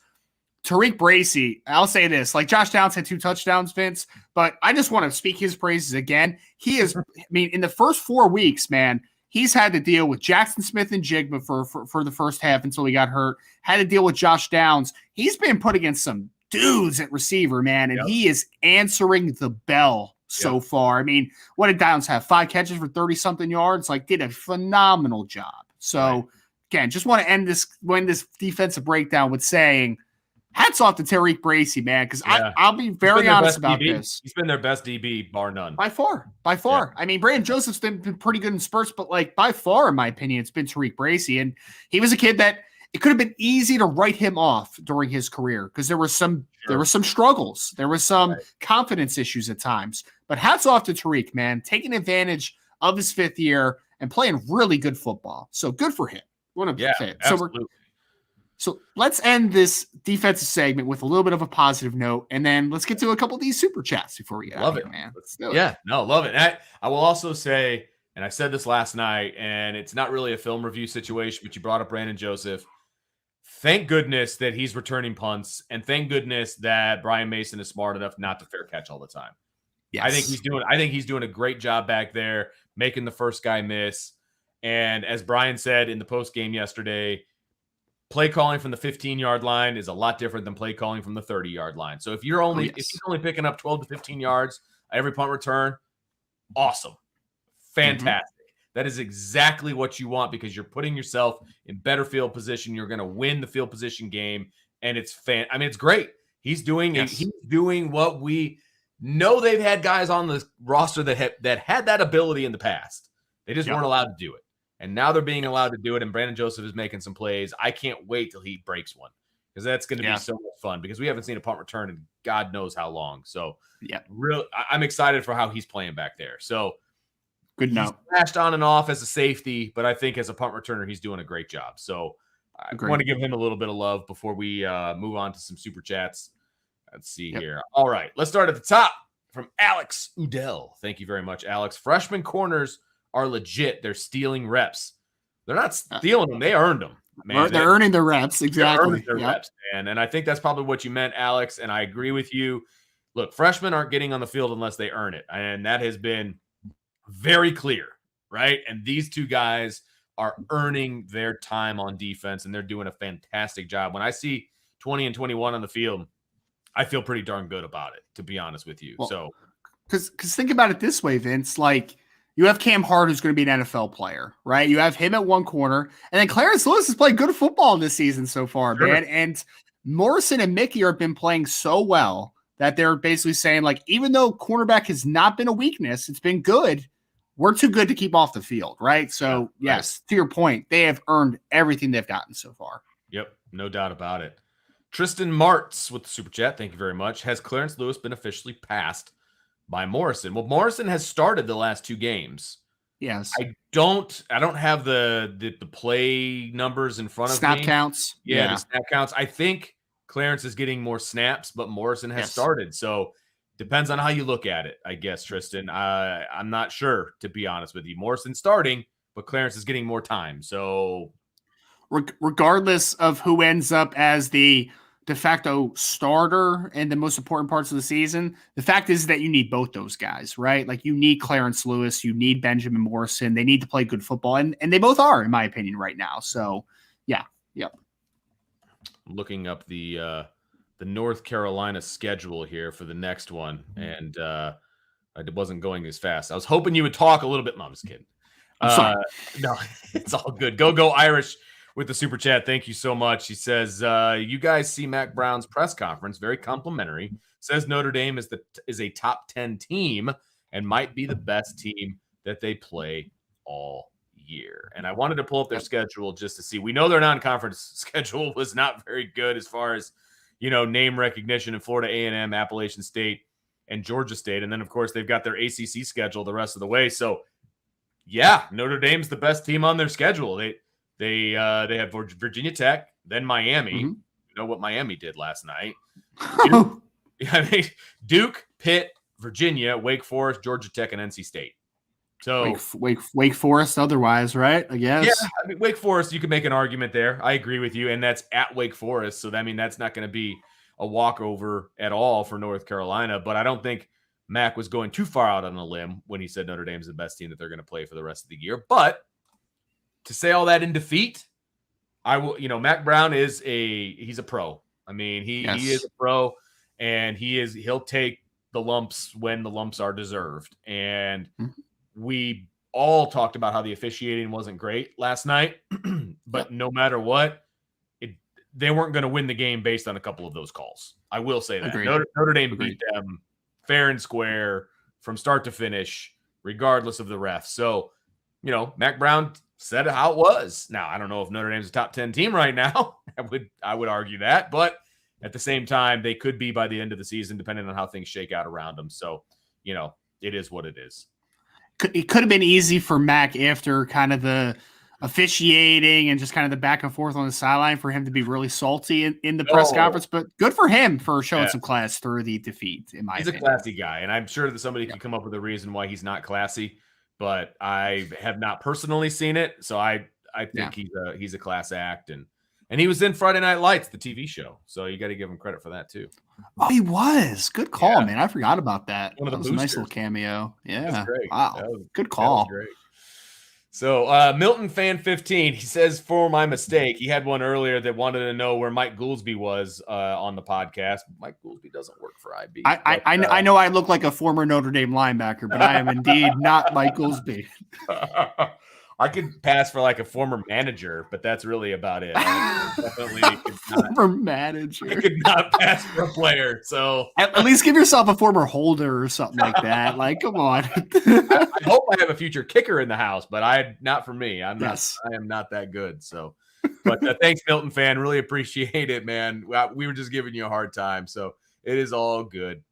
Tariq Bracy, I'll say this, like, Josh Downs had 2 touchdowns, Vince, but I just want to speak his praises again. He is, I mean, in the first 4 weeks, man, he's had to deal with Jackson Smith and Jigba for the first half until he got hurt, had to deal with Josh Downs. He's been put against some dudes at receiver, man, and he is answering the bell so far. I mean, what did Downs have? 5 catches for 30-something yards? Like, did a phenomenal job. So, again, just want to win this defensive breakdown with saying, hats off to Tariq Bracy, man, because I'll be very honest about this. He's been their best DB, bar none. By far. Yeah. I mean, Brandon Joseph's been pretty good in spurts, but, like, by far, in my opinion, it's been Tariq Bracy. And he was a kid that it could have been easy to write him off during his career because there were some struggles, there was some confidence issues at times. But hats off to Tariq, man, taking advantage of his 5th year and playing really good football. So good for him. Want to say it. Absolutely. So let's end this defensive segment with a little bit of a positive note, and then let's get to a couple of these super chats before we get out of here, man. Let's do it. Love it. I will also say, and I said this last night, and it's not really a film review situation, but you brought up Brandon Joseph. Thank goodness that he's returning punts, and thank goodness that Brian Mason is smart enough not to fair catch all the time. Yes. I think he's doing a great job back there, making the first guy miss. And as Brian said in the post game yesterday, play calling from the 15-yard line is a lot different than play calling from the 30-yard line. So if you're only picking up 12 to 15 yards every punt return, awesome. Fantastic. That is exactly what you want because you're putting yourself in better field position. You're going to win the field position game, and it's it's great. He's doing what we know. They've had guys on the roster that had that ability in the past. They just weren't allowed to do it. And now they're being allowed to do it, and Brandon Joseph is making some plays. I can't wait till he breaks one because that's going to be so much fun because we haven't seen a punt return in God knows how long. So, I'm excited for how he's playing back there. So, good note. He's flashed on and off as a safety, but I think as a punt returner, he's doing a great job. So, I want to give him a little bit of love before we move on to some super chats. Let's see here. All right, let's start at the top from Alex Udell. Thank you very much, Alex. Freshman corners are legit. They're stealing reps. They're not stealing them. They earned them, man. They're earning their reps. Exactly. They're earning their reps, man. And I think that's probably what you meant, Alex. And I agree with you. Look, freshmen aren't getting on the field unless they earn it. And that has been very clear, right? And these two guys are earning their time on defense, and they're doing a fantastic job. When I see 20 and 21 on the field, I feel pretty darn good about it, to be honest with you. Well, because think about it this way, Vince, like, you have Cam Hart, who's going to be an NFL player, right? You have him at one corner. And then Clarence Lewis has played good football this season so far, man. And Morrison and Mickey have been playing so well that they're basically saying, like, even though cornerback has not been a weakness, it's been good. We're too good to keep off the field, right? So, yes, to your point, they have earned everything they've gotten so far. Yep, no doubt about it. Tristan Martz with the super chat. Thank you very much. Has Clarence Lewis been officially passed by Morrison? Well, Morrison has started the last 2 games. Yes. I don't have the play numbers in front of me. Snap counts. Yeah, the snap counts. I think Clarence is getting more snaps, but Morrison has started. So depends on how you look at it, I guess, Tristan. I'm not sure, to be honest with you. Morrison starting, but Clarence is getting more time. So regardless of who ends up as the de facto starter in the most important parts of the season, the fact is that you need both those guys, right? Like, you need Clarence Lewis, you need Benjamin Morrison. They need to play good football, and they both are, in my opinion, right now. So, looking up the North Carolina schedule here for the next one, and it wasn't going as fast. I was hoping you would talk a little bit. No, I'm just kidding. I'm sorry. No, it's all good. Go Irish with the super chat. Thank you so much. He says, you guys see Mac Brown's press conference, very complimentary. Says Notre Dame is a top 10 team and might be the best team that they play all year. And I wanted to pull up their schedule just to see. We know their non-conference schedule was not very good as far as, name recognition in Florida A&M, Appalachian State, and Georgia State. And then, of course, they've got their ACC schedule the rest of the way. So, yeah, Notre Dame's the best team on their schedule. They have Virginia Tech, then Miami. Mm-hmm. You know what Miami did last night? Duke, Pitt, Virginia, Wake Forest, Georgia Tech, and NC State. So Wake Forest otherwise, right? I guess. Yeah, Wake Forest, you could make an argument there. I agree with you, and that's at Wake Forest. So, that's not going to be a walkover at all for North Carolina. But I don't think Mac was going too far out on a limb when he said Notre Dame's the best team that they're going to play for the rest of the year. But to say all that in defeat, I will. Mac Brown he's a pro. He is a pro, and he'll take the lumps when the lumps are deserved. And we all talked about how the officiating wasn't great last night, but no matter what, they weren't going to win the game based on a couple of those calls. I will say that Notre Dame beat them fair and square from start to finish, regardless of the refs. So, Mac Brown said how it was. Now, I don't know if Notre Dame's a top 10 team right now. I would argue that, but at the same time, they could be by the end of the season, depending on how things shake out around them. So, it is what it is. It could have been easy for Mac after kind of the officiating and just kind of the back and forth on the sideline for him to be really salty in the press conference, but good for him for showing some class through the defeat, in my opinion. He's a classy guy, and I'm sure that somebody can come up with a reason why he's not classy, but I have not personally seen it, so I think he's a class act, and he was in Friday Night Lights, the TV show, so you got to give him credit for that too. Oh, he was. Good call, man. I forgot about that. One of the was a nice little cameo. Yeah. That's great. Wow. Good call. Great. So Milton Fan 15, he says, for my mistake, he had one earlier that wanted to know where Mike Goolsby was on the podcast. Mike Goolsby doesn't work for IB. I know I look like a former Notre Dame linebacker, but I am indeed not Mike Goolsby. I could pass for like a former manager, but that's really about it. Definitely former manager. I could not pass for a player. So at least give yourself a former holder or something like that. Like, come on. I hope I have a future kicker in the house, but not for me. I am not that good. So, but thanks, Milton Fan. Really appreciate it, man. We were just giving you a hard time, so it is all good.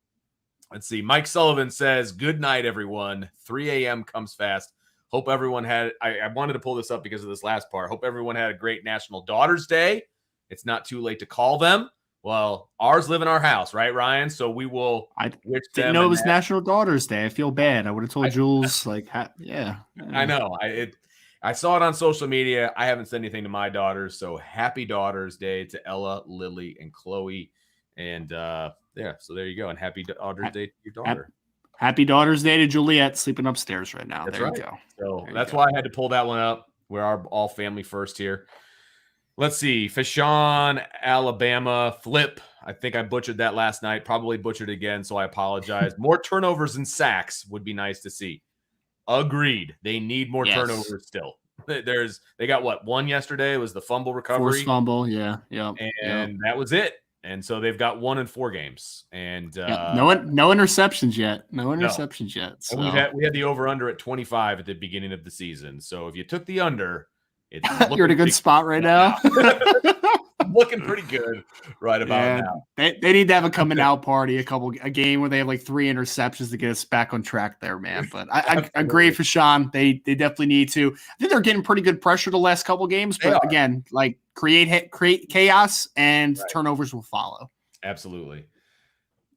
Let's see. Mike Sullivan says, "Good night, everyone. 3 a.m. comes fast. Hope everyone had, I wanted to pull this up because of this last part. Hope everyone had a great National Daughters Day. It's not too late to call them. Well, ours live in our house, right, Ryan? So we will wish them. I didn't know it was National Daughters Day. I feel bad. I would have told Jules, yeah. I know. I saw it on social media. I haven't said anything to my daughters. So happy Daughters Day to Ella, Lily, and Chloe. And so there you go. And happy Daughters Day to your daughter. Happy Daughter's Day to Juliet, sleeping upstairs right now. That's there right. You go. So that's why I had to pull that one up. We're all family first here. Let's see. Fashawn, Alabama, flip. I think I butchered that last night. Probably butchered again, so I apologize. More turnovers and sacks would be nice to see. Agreed. They need more turnovers still. They got what? One yesterday. It was the fumble recovery. Forced fumble, yeah. And that was it. And so they've got 1 in 4 games, and no interceptions yet. No interceptions yet. So. And we had the over under at 25 at the beginning of the season. So if you took the under, you're in a good spot right now. Looking pretty good right about now. They need to have a coming out party, a game where they have like 3 interceptions to get us back on track there, man. But I agree for Sean. They definitely need to. I think they're getting pretty good pressure the last couple games, but again, like create chaos and turnovers will follow. Absolutely.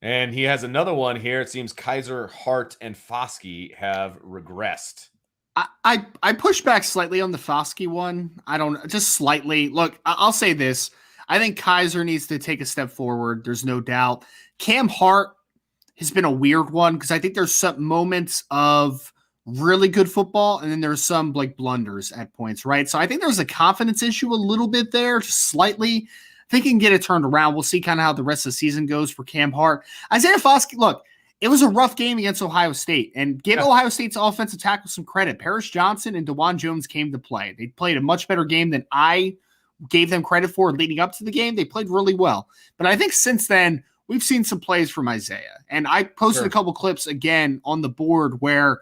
And he has another one here. It seems Kaiser, Hart, and Foskey have regressed. I push back slightly on the Foskey one. I don't just slightly. Look, I'll say this. I think Kaiser needs to take a step forward. There's no doubt. Cam Hart has been a weird one because I think there's some moments of really good football and then there's some like blunders at points, right? So I think there's a confidence issue a little bit there, just slightly. I think he can get it turned around. We'll see kind of how the rest of the season goes for Cam Hart. Isaiah Foskey, look, it was a rough game against Ohio State, and give Ohio State's offensive tackle some credit. Paris Johnson and DeJuan Jones came to play. They played a much better game than I gave them credit for leading up to the game. They played really well. But I think since then, we've seen some plays from Isaiah. And I posted a couple clips again on the board where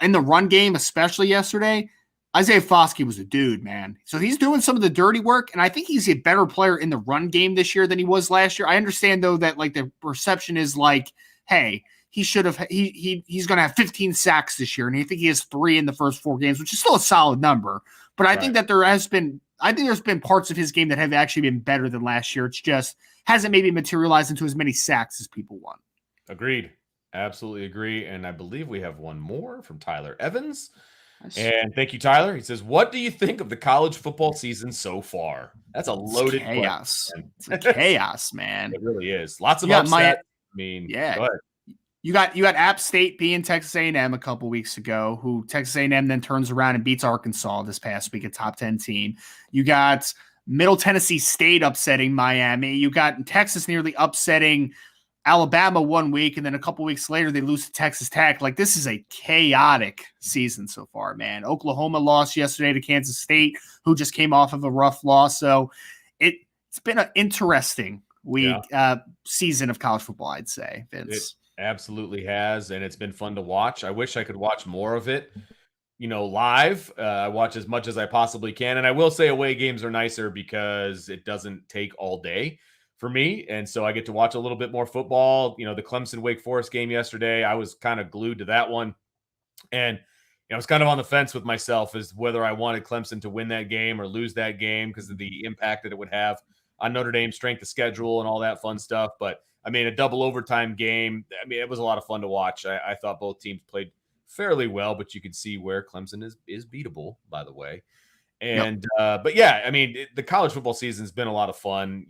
in the run game, especially yesterday, Isaiah Foskey was a dude, man. So he's doing some of the dirty work, and I think he's a better player in the run game this year than he was last year. I understand, though, that like the perception is like, hey, he's going to have 15 sacks this year, and I think he has 3 in the first 4 games, which is still a solid number. But I think that there's been parts of his game that have actually been better than last year. It's just hasn't maybe materialized into as many sacks as people want. Agreed. Absolutely agree. And I believe we have one more from Tyler Evans. And thank you, Tyler. He says, what do you think of the college football season so far? That's a loaded chaos. It's chaos, man. It really is. Lots of upset. Go ahead. You got App State beating Texas A&M a couple weeks ago, who Texas A&M then turns around and beats Arkansas this past week, a top 10 team. You got Middle Tennessee State upsetting Miami. You got Texas nearly upsetting Alabama one week, and then a couple weeks later they lose to Texas Tech. Like, this is a chaotic season so far, man. Oklahoma lost yesterday to Kansas State, who just came off of a rough loss. So it's been an interesting week, season of college football, I'd say, Vince. Absolutely has, and it's been fun to watch. I wish I could watch more of it. live. I watch as much as I possibly can. And I will say away games are nicer because it doesn't take all day for me. And so I get to watch a little bit more football. The Clemson Wake Forest game yesterday, I was kind of glued to that one. And I was kind of on the fence with myself as whether I wanted Clemson to win that game or lose that game because of the impact that it would have on Notre Dame's strength of schedule and all that fun stuff. But I mean, a double overtime game. I mean, it was a lot of fun to watch. I thought both teams played fairly well, but you could see where Clemson is beatable, by the way. And but yeah, I mean, the college football season has been a lot of fun.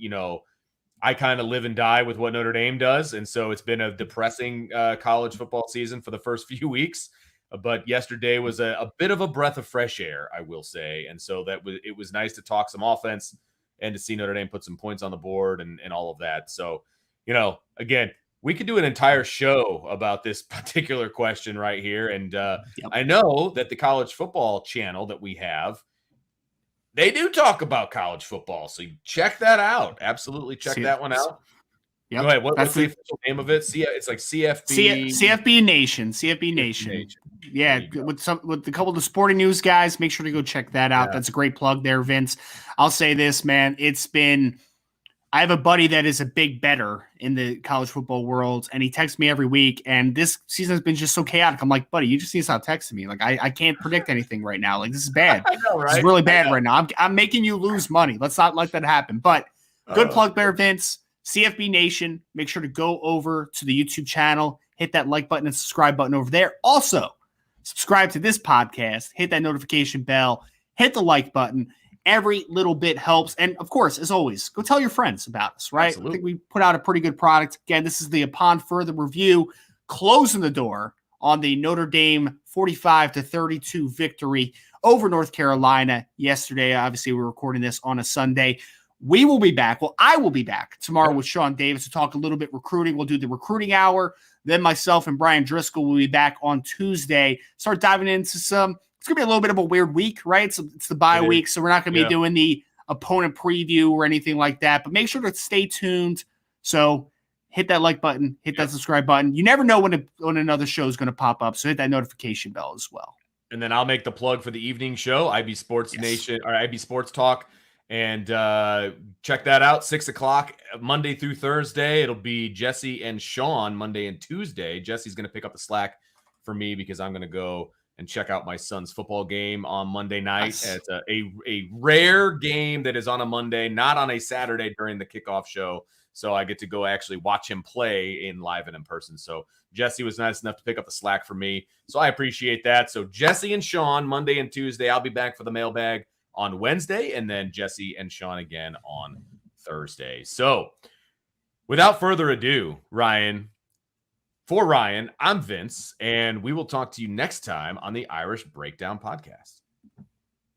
I kind of live and die with what Notre Dame does, and so it's been a depressing college football season for the first few weeks. But yesterday was a bit of a breath of fresh air, I will say, and so it was nice to talk some offense and to see Notre Dame put some points on the board and all of that. So, again, we could do an entire show about this particular question right here. And I know that the college football channel that we have, they do talk about college football. So you check that out. Absolutely check that one out. Yep. Go ahead. What's the official name of it? It's like CFB. CFB Nation. CFB Nation. Yeah, with a couple of the sporting news guys, make sure to go check that out. Yeah. That's a great plug there, Vince. I'll say this, man. I have a buddy that is a big bettor in the college football world, and he texts me every week. And this season has been just so chaotic. I'm like, buddy, you just need to stop texting me. Like, I can't predict anything right now. Like, this is bad. I know, right? This is really bad right now. I'm making you lose money. Let's not let that happen. But good plug there, Vince. CFB Nation. Make sure to go over to the YouTube channel, hit that like button and subscribe button over there. Also, subscribe to this podcast, hit that notification bell, hit the like button. Every little bit helps. And of course, as always, go tell your friends about us, right? Absolutely. I think we put out a pretty good product. Again, this is the Upon Further Review, closing the door on the Notre Dame 45-32 victory over North Carolina yesterday. Obviously, we're recording this on a Sunday. We will be back. Well, I will be back tomorrow with Sean Davis to talk a little bit recruiting. We'll do the recruiting hour. Then myself and Brian Driscoll will be back on Tuesday. Start diving into it's going to be a little bit of a weird week, right? It's the bye week, so we're not going to be doing the opponent preview or anything like that. But make sure to stay tuned. So hit that like button, hit that subscribe button. You never know when another show is going to pop up, so hit that notification bell as well. And then I'll make the plug for the evening show, IB Sports Nation or IB Sports Talk. And check that out, 6 o'clock, Monday through Thursday. It'll be Jesse and Sean Monday and Tuesday. Jesse's going to pick up the slack for me because I'm going to go and check out my son's football game on Monday night. Nice. It's a rare game that is on a Monday, not on a Saturday during the kickoff show. So I get to go actually watch him play live and in person. So Jesse was nice enough to pick up the slack for me. So I appreciate that. So Jesse and Sean, Monday and Tuesday. I'll be back for the mailbag on Wednesday, and then Jesse and Sean again on Thursday. So without further ado, for Ryan, I'm Vince, and we will talk to you next time on the Irish Breakdown Podcast.